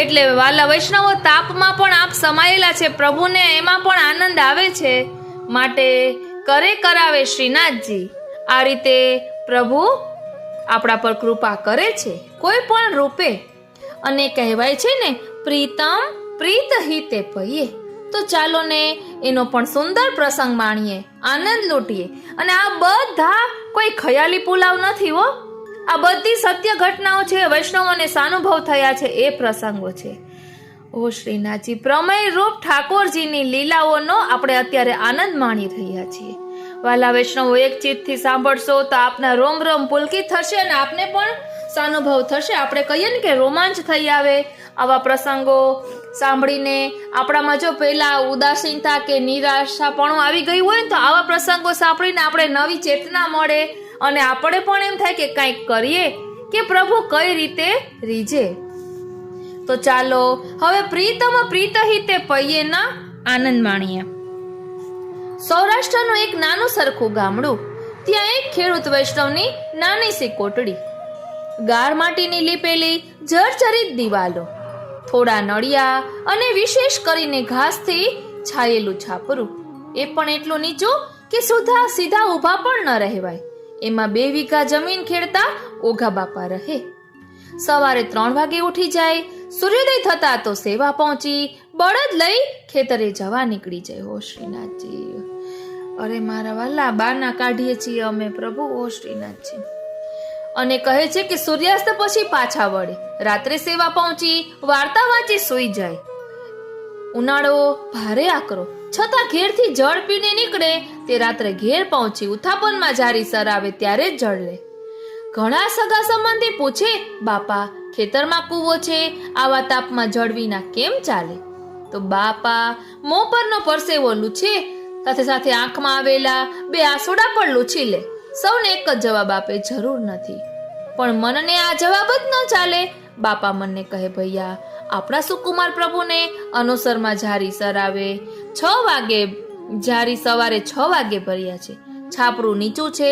એટલે વાલા વૈષ્ણવો, તાપમાં પણ આપ સમાયેલા છે. પ્રભુને એમાં પણ આનંદ આવે છે. માટે કરે કરાવે શ્રીનાથજી. આ રીતે પ્રભુ આપણા પર કૃપા કરે છે કોઈ પણ રૂપે. અને કહેવાય છે ને, પ્રીતમ પ્રીત હિતે પહીએ. તો ચાલો ને એનો પણ સુંદર પ્રસંગ માણીએ, આનંદ લૂંટીએ. અને આ બધા કોઈ ખયાલી પુલાવ નથી હો, આ બધી સત્ય ઘટનાઓ છે. વૈષ્ણવોને સાનુભવ થયા છે એ પ્રસંગો છે. ઓ શ્રીનાથજી, પ્રમેય રૂપ ઠાકોરજીની લીલાઓનો આપણે અત્યારે આનંદ માણી રહ્યા છીએ. વાલા વૈષ્ણવો, એક ચિત્તથી સાંભળશો તો આપના રોમ રોમ પુલકિત થશે અને આપને પણ સાનુભવ થશે. આપણે કહીએ ને કે રોમાંચ થઈ આવે આવા પ્રસંગો સાંભળીને. આપણામાં જો પહેલા ઉદાસીનતા કે નિરાશાપણું આવી ગયું હોય ને, તો આવા પ્રસંગો સાંભળીને આપણે નવી ચેતના મળે અને આપણે પણ એમ થાય કે કંઈક કરીએ, કે પ્રભુ કઈ રીતે રીઝે. તો ચાલો હવે પ્રીતમ પ્રીતહિતે પૈયેના આનંદ માણીએ. સૌરાષ્ટ્રનું એક નાનું સરખું ગામડું. ત્યાં એક ખેડૂત વૈષ્ણવની નાની સી કોટડી. ગાર માટીની લીપેલી જર્જરિત દિવાલો, થોડા નળિયા અને વિશેષ કરીને ઘાસથી છાયેલું છાપરું. એ પણ એટલું નીચું કે સીધા ઊભા પણ ન રહેવાય. એમાં 2 વીઘા જમીન ખેડતા ઓઘા બાપા રહે. સવારે 3 વાગે ઉઠી જાય, સૂર્યોદય થતા તો સેવા પહોંચી બળદ લઈ ખેતરે જવા નીકળી જાય. ઓ શ્રીનાથજી, અરે મારા વાલા, બાના કાઢીએ છીએ અમે પ્રભુ. ઓ શ્રીનાથજી. અને કહે છે કે સૂર્યાસ્ત પછી પાછા વળે. રાત્રે સેવા પહોંચી વાર્તા વાંચી સૂઈ જાય. ઉનાળો ભારે આકરો, છતાં ઘેરથી જળ પીને નીકળે તે રાત્રે ઘેર પહોંચી ઉથાપનમાં જારી સરાવે ત્યારે જ જળ લે. ઘણા સગા સંબંધી પૂછે, બાપા ખેતરમાં કૂવો છે, આવા તાપમાં જળ વિના કેમ ચાલે? તો બાપા મોં પરનો પરસેવો લૂછે, સાથે સાથે આંખમાં આવેલા 2 આંસુડા પણ લૂછી લે. સૌને એક જ જવાબ આપે, જરૂર નથી. પણ મનને આ જવાબ જ ન ચાલે. બાપા મનને કહે, ભૈયા આપણા સુકુમાર પ્રભુને અનુસરમાં જારી સરાવે 6 વાગે, જારી સવારે 6 વાગે ભર્યા છે. છાપરું નીચું છે,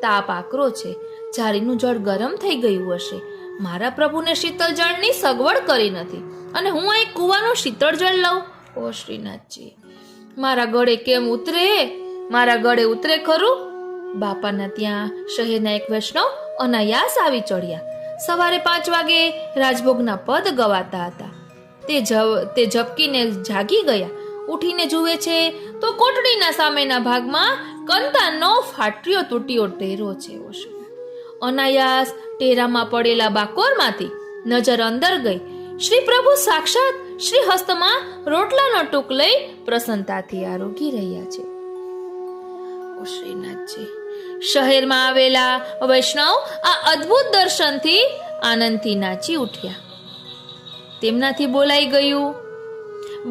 તાપ આકરો છે, જારીનું જળ ગરમ થઈ ગયું હશે. મારા પ્રભુને શીતળ જળની સગવડ કરી નથી અને હું અહીં કૂવાનું શીતળ જળ લઉં. ઓ શ્રીનાથજી, મારા ગળે કેમ ઉતરે? મારા ગળે ઉતરે ખરું? બાપાના ત્યાં શહેરના એક વૈષ્ણવ અનાયાસ આવી ચડ્યા. સવારે 5 વાગે રાજભોગના પદ ગવાતા હતા. તે ઝબકીને જાગી ગયા. ઉઠીને જુએ છે તો કોટડીના સામેના ભાગમાં કંતાનો ફાટ્યો તૂટ્યો ટેરો છે. અનાયાસ ટેરામાં પડેલા બાકોરમાંથી નજર અંદર ગઈ. શ્રી પ્રભુ સાક્ષાત શ્રી હસ્તમાં રોટલાનો ટૂક લઈ પ્રસન્નતાથી આરોગી રહ્યા છે. ઓ શ્રીનાથજી, શહેરમાં આવેલા વૈષ્ણવ આ અદ્ભુત દર્શનથી આનંદથી નાચી ઉઠ્યા. તેમનાથી બોલાઈ ગયું,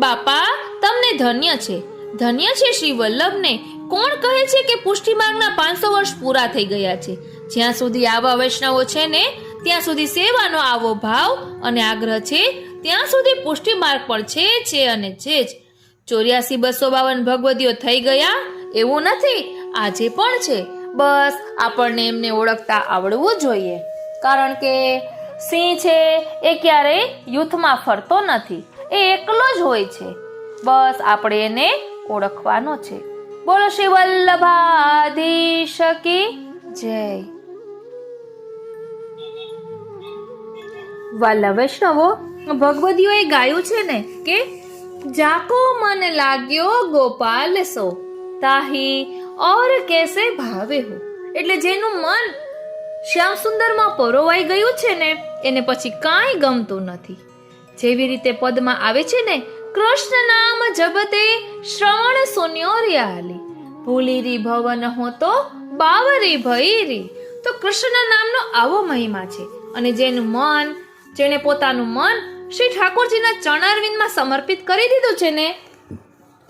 બાપા તમને ધન્ય છે, ધન્ય છે શ્રી વલ્લભને. કોણ કહે છે કે પુષ્ટિ માર્ગના 500 વર્ષ પૂરા થઈ ગયા છે? જ્યાં સુધી આવા વૈષ્ણવો છે ને ત્યાં સુધી સેવાનો આવો ભાવ અને આગ્રહ છે, ત્યાં સુધી પુષ્ટિ માર્ગ પણ છે અને છે જ. 84,252 ભગવદીઓ થઈ ગયા એવું નથી, આજે પણ છે. બસ આપણને એમને ઓળખતા આવડવું જોઈએ. કારણ કે સિંહ છે એ ક્યારેય યુથમાં ફરતો નથી, એ એકલો જ હોય છે. બસ આપણે એને ઓળખવાનો છે. બોલો શ્રી વલ્લભાધીશ કી જય. વાલા વૈષ્ણવો, ભગવદીઓએ ગાયું છે ને કે જાકો મન લાગ્યો ગોપાલ સો, તાહી ઓર કેસે ભાવે હો. એટલે જેનું મન શ્યામ સુંદરમાં પરોવાઈ ગયું છે ને એને પછી કાંઈ ગમતું નથી. જેવી રીતે પદમાં આવે છે ને, કૃષ્ણ નામ જબતે શ્રવણ સુન્યોર્યાલી, ભૂલીરી ભવન હો તો બાવરી ભઈરી. તો કૃષ્ણ નામનો આવો મહિમા છે. અને જેણે પોતાનું મન શ્રી ઠાકોરજીના ચરણારવિંદમાં સમર્પિત કરી દીધું છે ને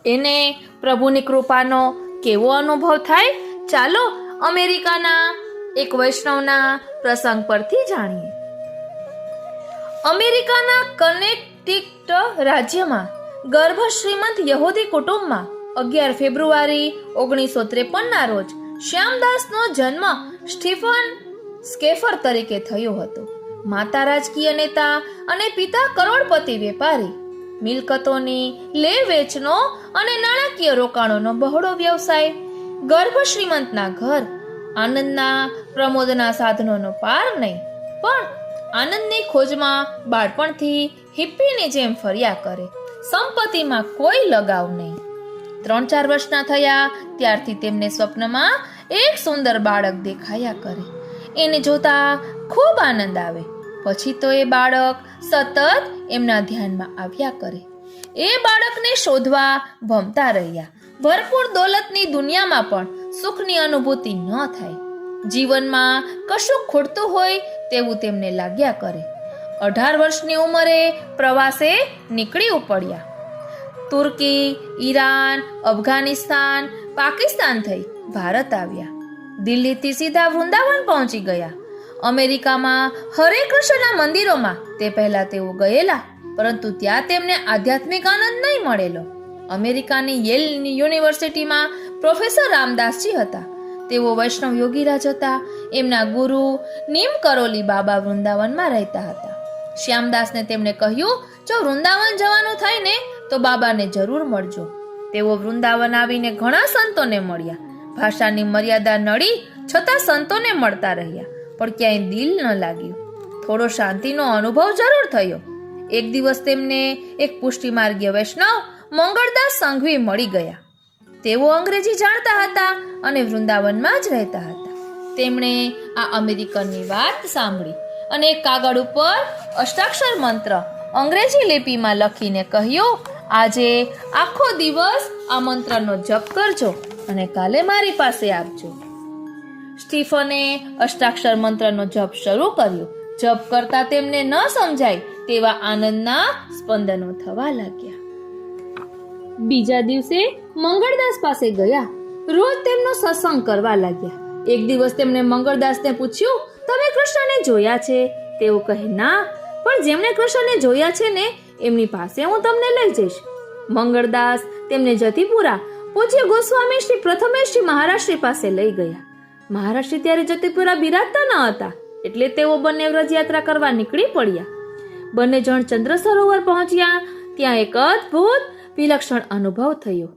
એને પ્રભુની કૃપાનો કેવો અનુભવ થાય? ચાલો અમેરિકાના એક વૈષ્ણવના પ્રસંગ પરથી જાણીએ. અમેરિકાના કનેક્ટિકટ રાજ્યમાં ગર્ભ શ્રીમંત યહૂદી કુટુંબમાં 11 ફેબ્રુઆરી 1953ના રોજ શ્યામદાસનો જન્મ સ્ટીફન સ્કેફર તરીકે થયો હતો. માતા રાજકીય નેતા અને પિતા કરોડપતિ વેપારી. મિલકતોની લે વેચનો અને નાણાકીય રોકાણોનો બહોળો વ્યવસાય. ગર્ભ શ્રીમંતના ઘર. આનંદના પ્રમોદના સાધનોનો પાર નહીં, પણ આનંદની ખોજમાં બાળપણથી હિપ્પીની જેમ ફર્યા કરે. સંપત્તિમાં કોઈ લગાવ નહીં. 3-4 વર્ષના થયા ત્યારથી તેમને સ્વપ્નમાં એક સુંદર બાળક દેખાયા કરે. એને જોતા ખૂબ આનંદ આવે. પછી તો એ બાળક સતત એમના ધ્યાનમાં આવ્યા કરે. એ બાળકને શોધવા ભમતા રહ્યા. ભરપૂર દોલતની દુનિયામાં પણ સુખની અનુભૂતિ ન થાય. જીવનમાં કશું ખૂટતું હોય તેવું તેમને લાગ્યા કરે. 18 વર્ષની ઉંમરે પ્રવાસે નીકળી પડ્યા. તુર્કી, ઈરાન, અફઘાનિસ્તાન, પાકિસ્તાન થઈ ભારત આવ્યા. દિલ્હીથી સીધા વૃંદાવન પહોંચી ગયા. અમેરિકામાં હરે કૃષ્ણના મંદિરોમાં તે પહેલા તેઓ ગયેલા, પરંતુ ત્યાં તેમને આધ્યાત્મિક આનંદ નહીં મળેલો. અમેરિકાની યેલ યુનિવર્સિટીમાં પ્રોફેસર રામદાસજી હતા. તેઓ વૈષ્ણવ યોગીરાજ હતા. એમના ગુરુ નીમ કરોલી બાબા વૃંદાવનમાં રહેતા હતા. શ્યામદાસને તેમણે કહ્યું, જો વૃંદાવન જવાનું થાય ને તો બાબાને જરૂર મળજો. તેઓ વૃંદાવન આવીને ઘણા સંતોને મળ્યા. ભાષાની મર્યાદા નડી છતાં સંતોને મળતા રહ્યા, પણ ક્યાંય દિલ ન લાગ્યું. થોડો શાંતિનો અનુભવ જરૂર થયો. એક દિવસ તેમને એક પુષ્ટિમાર્ગીય વૈષ્ણવ મંગળદાસ સંઘવી મળી ગયા. તેઓ અંગ્રેજી જાણતા હતા અને વૃંદાવનમાં જ રહેતા હતા. તેમણે આ અમેરિકનની વાત સાંભળી અને એક કાગળ ઉપર અષ્ટાક્ષર મંત્ર અંગ્રેજી લિપિમાં લખીને કહ્યું, આજે આખો દિવસ આ મંત્રનો જપ કરજો અને કાલે મારી પાસે આપજો. સ્ટીફને અષ્ટાક્ષર મંત્રનો જપ શરૂ કર્યો. જપ કરતા તેમને ન સમજાય તેવા આનંદના સ્પંદનો થવા લાગ્યા. બીજા દિવસે મંગળદાસ પાસે ગયા. રોજ તેમનો સત્સંગ કરવા લાગ્યા. એક દિવસ તેમણે મંગળદાસને પૂછ્યું, તમે કૃષ્ણને જોયા છે? તેઓ કહે, ના, પણ જેમણે કૃષ્ણને જોયા છે ને એમની પાસે હું તમને લઈ જઈશ. મંગળદાસ તેમને જતીપુરા પૂજ્ય ગોસ્વામી શ્રી પ્રથમેશજી મહારાજશ્રી પાસે લઈ ગયા. મહારાજશ્રી ત્યારે જતીપુરા બિરાજતા ન હતા, એટલે તેઓ બંને વ્રજયાત્રા કરવા નીકળી પડ્યા. બંને જણ ચંદ્ર સરોવર પહોંચ્યા. ત્યાં એક અદ્ભુત વિલક્ષણ અનુભવ થયો.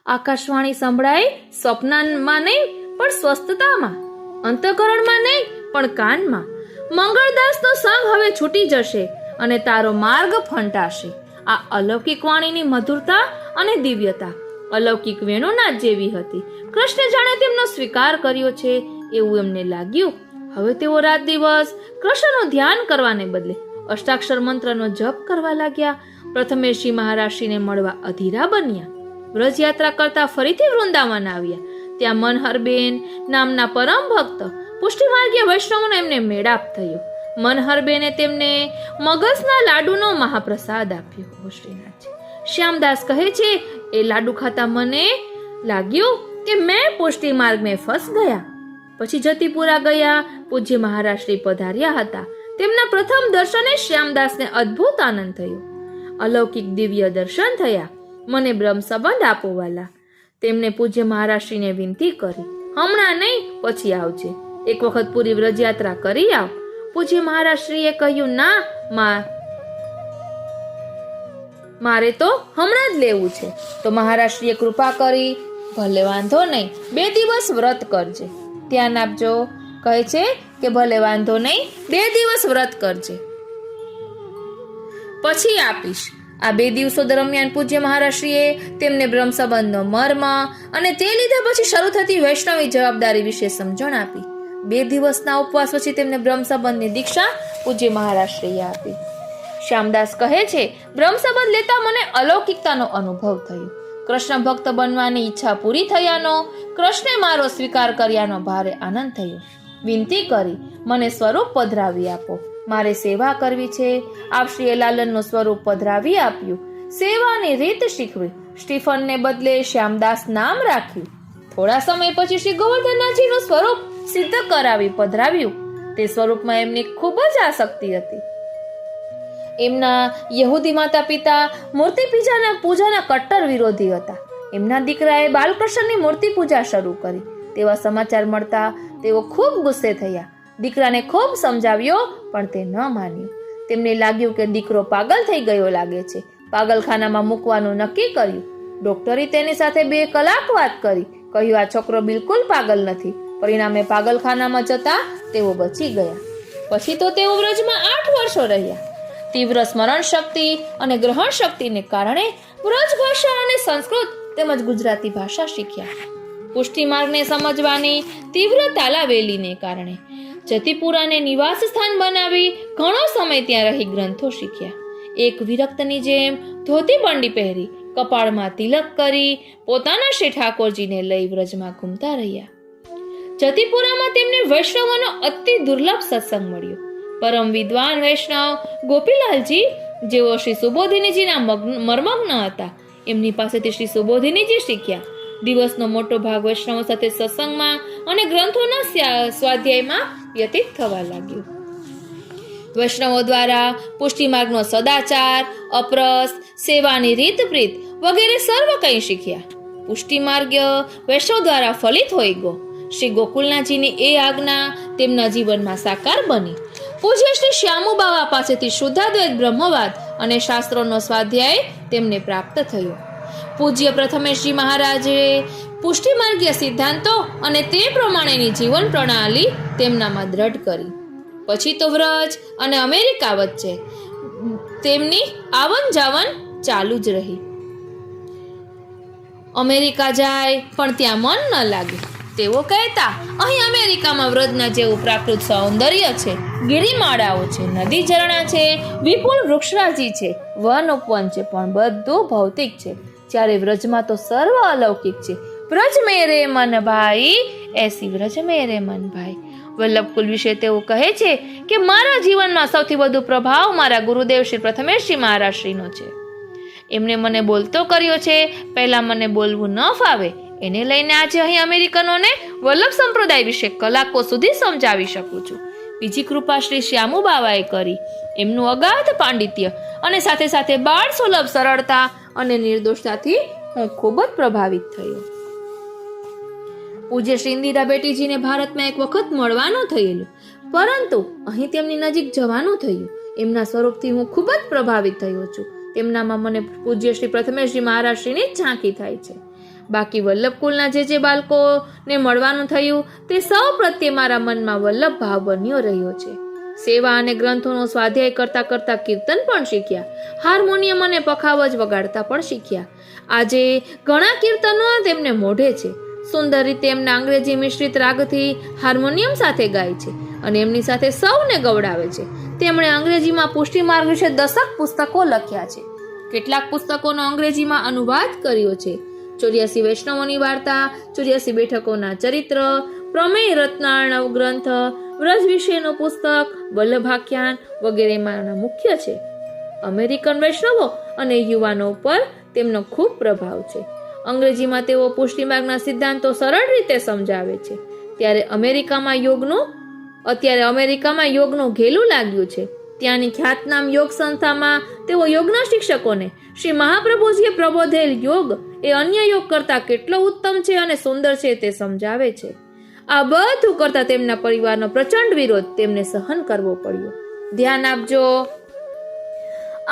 આકાશવાણી સંભળાઈ, સ્વપ્નમાં નહીં પણ સ્વસ્થતામાં, અંતઃકરણમાં નહીં પણ કાનમાં. મંગળદાસનો સંગ હવે છૂટી જશે અને તારો માર્ગ ફંટાશે. આ અલૌકિક વાણીની મધુરતા અને દિવ્યતા અલૌકિક વેણુનાદ જેવી હતી. કૃષ્ણે જાણે તેમનો સ્વીકાર કર્યો છે એવું એમને લાગ્યું. હવે તેઓ રાત દિવસ કૃષ્ણનું ધ્યાન કરવાને બદલે અષ્ટાક્ષર મંત્રનો જપ કરવા લાગ્યા. પ્રથમેશજી મહારાજશ્રીને મળવા અધીરા બન્યા. વ્રજયાત્રા કરતા ફરીથી વૃંદાવન આવ્યા. ત્યાં મનહરબેન નામના પરમ ભક્ત પુષ્ટિમાર્ગીય વૈષ્ણવનો એમને મેળાપ થયો. મનહરબેને તેમને મગજના લાડુનો મહાપ્રસાદ આપ્યો. શ્રીનાથજી શ્યામદાસ કહે છે, એ લાડુ ખાતા મને લાગ્યું કે મેં પુષ્ટિ માર્ગ મેં ફસ ગયા. પછી જતીપુરા ગયા. પૂજ્ય મહારાજશ્રી પધાર્યા હતા. તેમના પ્રથમ દર્શને શ્યામદાસને અદ્ભુત આનંદ થયો. અલૌકિક દિવ્ય દર્શન થયા. મને બ્રહ્મ સંબંધ આપો વાલા. તેમણે પૂજ્ય મહારાજશ્રીને વિનંતી કરી, હમણાં નહીં, પછી આવજે. એક વખત પૂરી વ્રજયાત્રા કરી આવ. પૂજ્ય મહારાજશ્રીએ કહ્યું, ના, મારે તો હમણાં જ લેવું છે. તો મહારાજશ્રીએ કૃપા કરી, ભલે વાંધો નહીં, 2 દિવસ વ્રત કરજે. ધ્યાન આપજો, કહે છે કે ભલે વાંધો નહીં, 2 દિવસ વ્રત કરજે, પછી આપીશ. આ 2 દિવસો દરમિયાન પૂજ્ય મહારાજશ્રીએ તેમને બ્રહ્મ સંબંધનો મર્મ અને તે લીધા પછી શરૂ થતી વૈષ્ણવી જવાબદારી વિશે સમજણ આપી. 2 દિવસના ઉપવાસ પછી તેમને બ્રહ્મ સંબંધની દીક્ષા પૂજ્ય મહારાજશ્રીએ આપી. શ્યામદાસ કહે છે, બ્રહ્મ સંબંધ લેતા મને અલૌકિકતાનો અનુભવ થયો. કૃષ્ણ ભક્ત બનવાની ઈચ્છા પૂરી થયાનો, કૃષ્ણે મારો સ્વીકાર કર્યાનો ભારે આનંદ થયો. વિનંતી કરી, મને સ્વરૂપ પધરાવી આપો, મારે સેવા કરવી છે. આપશ્રીએ લાલનનું સ્વરૂપ પધરાવી આપ્યું. સેવાની રીત શીખવી. સ્ટીફનને બદલે શ્યામદાસ નામ રાખ્યું. થોડા સમય પછી શ્રી ગોવર્ધનનાથજીનું સ્વરૂપ સિદ્ધ કરાવી પધરાવ્યું. તે સ્વરૂપમાં એમની ખૂબ જ આસક્તિ હતી. એમના યહૂદી માતા પિતા મૂર્તિ પૂજાના કટ્ટર વિરોધી હતા. એમના દીકરાએ બાલકૃષ્ણની મૂર્તિ પૂજા શરૂ કરી. તેવા સમાચાર મળતા તેઓ ખૂબ ગુસ્સે થયા. દીકરાને ખૂબ સમજાવ્યો, પણ તે ન માન્યો. તેમને લાગ્યું કે દીકરો પાગલ થઈ ગયો લાગે છે. પાગલખાનામાં મૂકવાનું નક્કી કર્યું. ડોક્ટરે તેની સાથે 2 કલાક વાત કરી. કહ્યું, આ છોકરો બિલકુલ પાગલ નથી. પરિણામે પાગલખાનામાં જતા તેઓ બચી ગયા. પછી તો તેઓ વ્રજમાં 8 વર્ષો રહ્યા. તીવ્ર સ્મરણ શક્તિ અને ગ્રહણ શક્તિને કારણે વ્રજ ભાષા અને સંસ્કૃત તેમજ ગુજરાતી ભાષા શીખ્યા. પુષ્ટિ માર્ગને સમજવાની તીવ્ર તાલાવેલીને કારણે જતીપુરાને નિવાસ સ્થાન બનાવી ઘણો સમય ત્યાં રહી ગ્રંથો શીખ્યા. એક વિરક્તની જેમ ધોતી બંડી પહેરી, કપાળમાં તિલક કરી પોતાના શ્રી ઠાકોરજીને લઈ વ્રજમાં ઘૂમતા રહ્યા. જતીપુરામાં તેમને વૈષ્ણવોનો અતિ દુર્લભ સત્સંગ મળ્યો. પરમ વિદ્વાન વૈષ્ણવ ગોપીલાલજી, જેઓ શ્રી સુબોધિનીજીના મર્મગ્ન હતા, એમની પાસેથી શ્રી સુબોધિનીજી શીખ્યા. દિવસનો મોટો ભાગ વૈષ્ણવો સાથે સત્સંગમાં અને ગ્રંથોના સ્વાધ્યાયમાં વ્યતીત થવા લાગ્યો. વૈષ્ણવો દ્વારા પુષ્ટિ માર્ગનો સદાચાર, અપરસ, સેવાની રીતપ્રીત વગેરે સર્વ કંઈ શીખ્યા. પુષ્ટિ માર્ગ વૈષ્ણવ દ્વારા ફલિત હોઈ ગયો. શ્રી ગોકુલનાથજીની એ આજ્ઞા તેમના જીવનમાં સાકાર બની. પૂજ્ય શ્રી શ્યામુ બાવા પાસેથી શુદ્ધાદ્વૈત બ્રહ્મવાદ અને શાસ્ત્રોનો સ્વાધ્યાય તેમને પ્રાપ્ત થયો. પૂજ્ય પ્રથમેશજી મહારાજે પુષ્ટિ માર્ગીય સિદ્ધાંતો અને તે પ્રમાણેની જીવન પ્રણાલી તેમનામાં દ્રઢ કરી. પછી તો વ્રજ અને અમેરિકા વચ્ચે તેમની આવન જાવન ચાલુ જ રહી. અમેરિકા જાય પણ ત્યાં મન ન લાગે. તેઓ કહેતા, અહીં અમેરિકામાં વ્રજના જેવું પ્રાકૃત સૌંદર્ય છે, ગિરિમાળાઓ છે, નદી ઝરણા છે, વિપુલ વૃક્ષરાજી છે, વન ઉપવન છે, પણ બધું ભૌતિક છે. જ્યારે વ્રજમાં તો સર્વ અલૌકિક છે. વ્રજ મેરે મન ભાઈ, એસી વ્રજ મેરે મન ભાઈ. વલ્લભકુલ વિશે તેઓ કહે છે કે મારા જીવનમાં સૌથી વધુ પ્રભાવ મારા ગુરુદેવ શ્રી પ્રથમેશજી મહારાજશ્રીનો છે. એમને મને બોલતો કર્યો છે, પહેલાં મને બોલવું ન ફાવે, એને લઈને આજે અહીં અમેરિકનોને વલ્લભ સંપ્રદાય વિશે કલાકો સુધી સમજાવી શકું છું. બીજી કૃપા શ્રી શ્યામુ બાવાએ કરી. એમનું અગાધ પાંડિત્ય અને સાથે સાથે બાળ સુલભ સરળતા અને નિર્દોષતાથી હું ખૂબ જ પ્રભાવિત થયો. પૂજ્ય શ્રી ઇન્દિરા બેટીજીને ભારતમાં એક વખત મળવાનું થયેલું, પરંતુ અહીં તેમની નજીક જવાનું થયું. એમના સ્વરૂપથી હું ખૂબ જ પ્રભાવિત થયો છું. તેમનામાં મને પૂજ્ય શ્રી પ્રથમેશજી મહારાજશ્રીની જ ઝાંખી થાય છે. બાકી વલ્લભકુલના જે બાળકોને મળવાનું થયું તે સૌ પ્રત્યે મારા મનમાં વલ્લભ ભાવ બન્યો રહ્યો છે. સેવા અને ગ્રંથોનો સ્વાધ્યાય કરતા કરતા કીર્તન પણ શીખ્યા, હાર્મોનિયમ અને પખાવજ વગાડતા પણ શીખ્યા. આજે ઘણા કીર્તનો તેમને મોઢે છે. સુંદર રીતે એમના અંગ્રેજી મિશ્રિત રાગથી હાર્મોનિયમ સાથે ગાય છે અને એમની સાથે સૌને ગવડાવે છે. તેમણે અંગ્રેજીમાં પુષ્ટિ માર્ગ વિશે 10 પુસ્તકો લખ્યા છે. કેટલાક પુસ્તકોનો અંગ્રેજીમાં અનુવાદ કર્યો છે. 84 વૈષ્ણવોની વાર્તા, 84 બેઠકોના ચરિત્ર, પ્રમેય રત્નાર્ણવ ગ્રંથ, વ્રજ વિશેનું પુસ્તક, વલ્લભાખ્યાન વગેરેમાંના મુખ્ય છે. અમેરિકન વૈષ્ણવો અને યુવાનો પર તેમનો ખૂબ પ્રભાવ છે. અંગ્રેજીમાં તેઓ પુષ્ટિમાર્ગના સિદ્ધાંતો સરળ રીતે સમજાવે છે. અત્યારે અમેરિકામાં યોગનું ઘેલું લાગ્યું છે. ત્યાંની ખ્યાતનામ યોગ સંસ્થામાં તેઓ યોગના શિક્ષકોને શ્રી મહાપ્રભુજીએ પ્રબોધેલ યોગ એ અન્ય યોગ કરતા કેટલો ઉત્તમ છે અને સુંદર છે તે સમજાવે છે. આ બધું કરતા તેમના પરિવારનો પ્રચંડ વિરોધ તેમને સહન કરવો પડ્યો. ધ્યાન આપજો,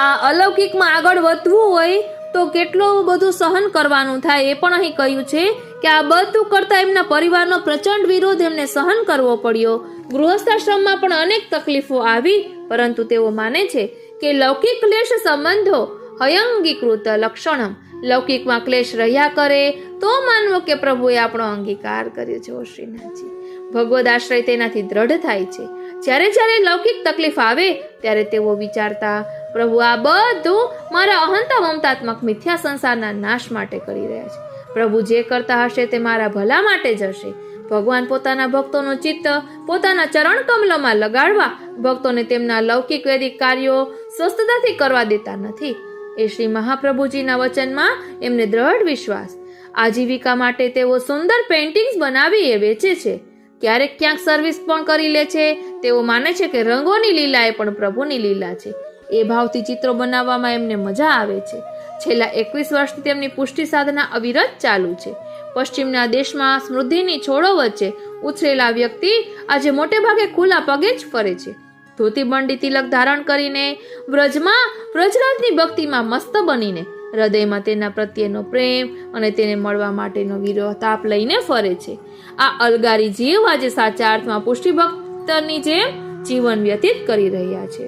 આ અલૌકિકમાં આગળ વધવું હોય તો કેટલું બધું સહન કરવાનું થાય એ પણ અહીં કહ્યું છે કે આ બધું કરતા એમના પરિવારનો પ્રચંડ વિરોધ એમને સહન કરવો પડ્યો. ગૃહસ્થાશ્રમમાં પણ અનેક તકલીફો આવી, પરંતુ તેઓ માને છે કે લૌકિક ક્લેશ સંબંધો હયંગીકૃત લક્ષણમ. લૌકિકમાં ક્લેશ રહ્યા કરે તો માનવો કે પ્રભુએ આપણો અંગીકાર કર્યો છે. શ્રીનાથજી, ભગવદ આશ્રય તેનાથી દ્રઢ થાય છે. જ્યારે જ્યારે લૌકિક તકલીફ આવે ત્યારે તેઓ વિચારતા, પ્રભુ આ બધું મારા અહંતા મમતાત્મક મિથ્યા સંસારના નાશ માટે કરી રહ્યા છે. પ્રભુ જે કરતા હશે તે મારા ભલા માટે જ હશે. ભગવાન પોતાના ભક્તોનું ચિત્ત પોતાના ચરણ કમલોમાં લગાડવા ભક્તોને તેમના લૌકિક વૈદિક કાર્યો સ્વસ્થતાથી કરવા દેતા નથી. એ શ્રી મહાપ્રભુજીના વચનમાં એમને દ્રઢ વિશ્વાસ. આજીવિકા માટે તેઓ સુંદર પેઇન્ટિંગ્સ બનાવી એ વેચે છે. ક્યારેક ક્યાંક સર્વિસ પણ કરી લે છે. તેઓ માને છે કે રંગોની લીલા એ પણ પ્રભુની લીલા છે. એ ભાવથી ચિત્રો બનાવવામાં એમને મજા આવે છે. છેલ્લા 21 વર્ષથી તેમની પુષ્ટિ સાધના અવિરત ચાલુ છે. પશ્ચિમના દેશમાં સમૃદ્ધિની છોડો વચ્ચે ઉછરેલા વ્યક્તિ આજે મોટે ભાગે ખુલ્લા પગે જ ફરે છે. ધોતી બંડી તિલક ધારણ કરીને વ્રજમાં વ્રજરાજની ભક્તિમાં મસ્ત બનીને હૃદયમાં તેના પ્રત્યેનો પ્રેમ અને તેને મળવા માટેનો વિરહ તાપ લઈને ફરે છે. આ અલગારી જીવ આજે સાચા અર્થમાં પુષ્ટિ ભક્તની જેમ જીવન વ્યતીત કરી રહ્યા છે.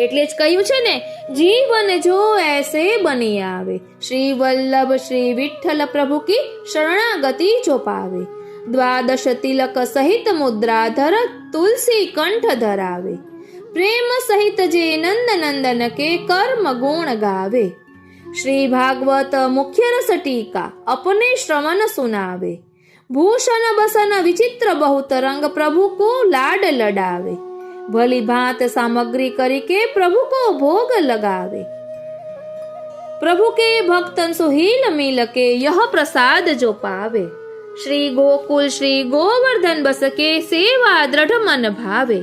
એટલે જ કહ્યું છે ને, જીવન જો એસે બની આવે, શ્રી વલ્લભ શ્રી વિઠ્ઠલ પ્રભુ કી શરણાગતિ જો પાવે. દ્વાદશ તિલક સહિત મુદ્રાધર તુલસી કંઠ ધરાવે. પ્રેમ સહિત જે નંદ નંદન કે કર્મ ગુણ ગાવે. શ્રી ભાગવત મુખ્ય રસ ટીકા अपने श्रवण सुनावे. भूषण बसन विचित्र बहुत रंग प्रभु को लाड लडावे. भली भांत सामग्री करी के प्रभु को भोग लगावे. प्रभु के भक्तन सुहील मिल के यह प्रसाद जो पावे. श्री गोकुल श्री गोवर्धन बस के सेवा दृढ़ मन भावे.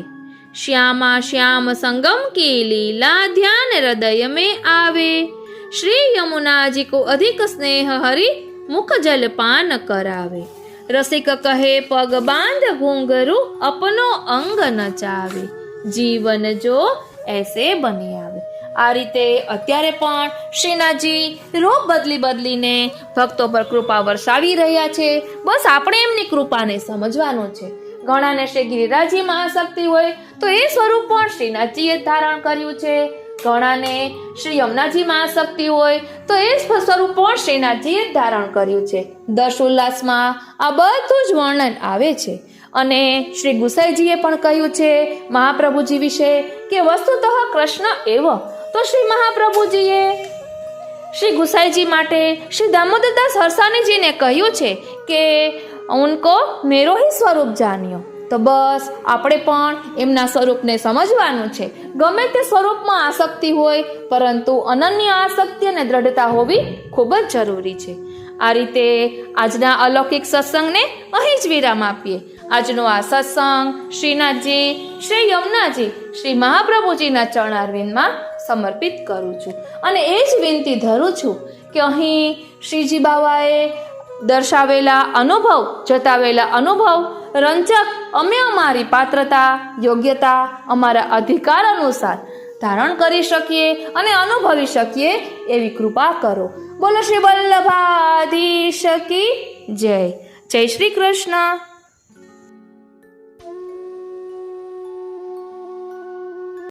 श्यामा श्याम संगम की लीला ध्यान हृदय में आवे. श्री यमुना जी को अधिक स्नेह हरि मुख जल पान करावे. रसिक कहे पग बांध घूंघरू अपनो अंग नचावे. जीवन जो ऐसे बनी आवे. આ રીતે અત્યારે પણ શ્રીનાથજી રૂપ બદલીને ભક્તો પર કૃપા વરસાવી રહ્યા છે. બસ આપણે એમની કૃપાને સમજવાનું છે. ઘણાને શ્રી ગિરિરાજજીમાં આસક્તિ હોય તો એ સ્વરૂપ પણ શ્રીનાથજીએ ધારણ કર્યું છે. ઘણાને શ્રી યમુનાજીમાં આસક્તિ હોય તો એ સ્વરૂપ પણ શ્રીનાથજીએ ધારણ કર્યું છે. દશ ઉલ્લાસમાં આ બધું જ વર્ણન આવે છે. અને શ્રી ગુસાઈજીએ પણ કહ્યું છે મહાપ્રભુજી વિશે કે વસ્તુતઃ કૃષ્ણ એવ. તો શ્રી મહાપ્રભુજીએ શ્રી ગુસાઈજી માટે શ્રી દામોદરદાસ હરસાણીજીને કહ્યું છે કે ઉनको मेरो ही स्वरूप जानियो. તો બસ આપણે પણ એમના સ્વરૂપને સમજવાનું છે. ગમે તે સ્વરૂપમાં આસક્તિ હોય, પરંતુ અનન્ય આસક્તિ અને દ્રઢતા હોવી ખૂબ જ જરૂરી છે. આ રીતે આજના અલૌકિક સત્સંગને અહીં જ વિરામ આપીએ. આજનો આ સત્સંગ શ્રીનાથજી, શ્રી યમુનાજી, શ્રી મહાપ્રભુજીના ચરણારવિંદમાં સમર્પિત કરું છું અને એ જ વિનંતી ધરું છું કે અહીં શ્રીજી બાવાએ દર્શાવેલા અનુભવ, જતાવેલા અનુભવ રંજક અમે અમારી પાત્રતા, યોગ્યતા, અમારા અધિકાર અનુસાર ધારણ કરી શકીએ અને અનુભવી શકીએ એવી કૃપા કરો. બોલો શ્રી વલ્લભાધીશ કી જય. જય શ્રી કૃષ્ણ.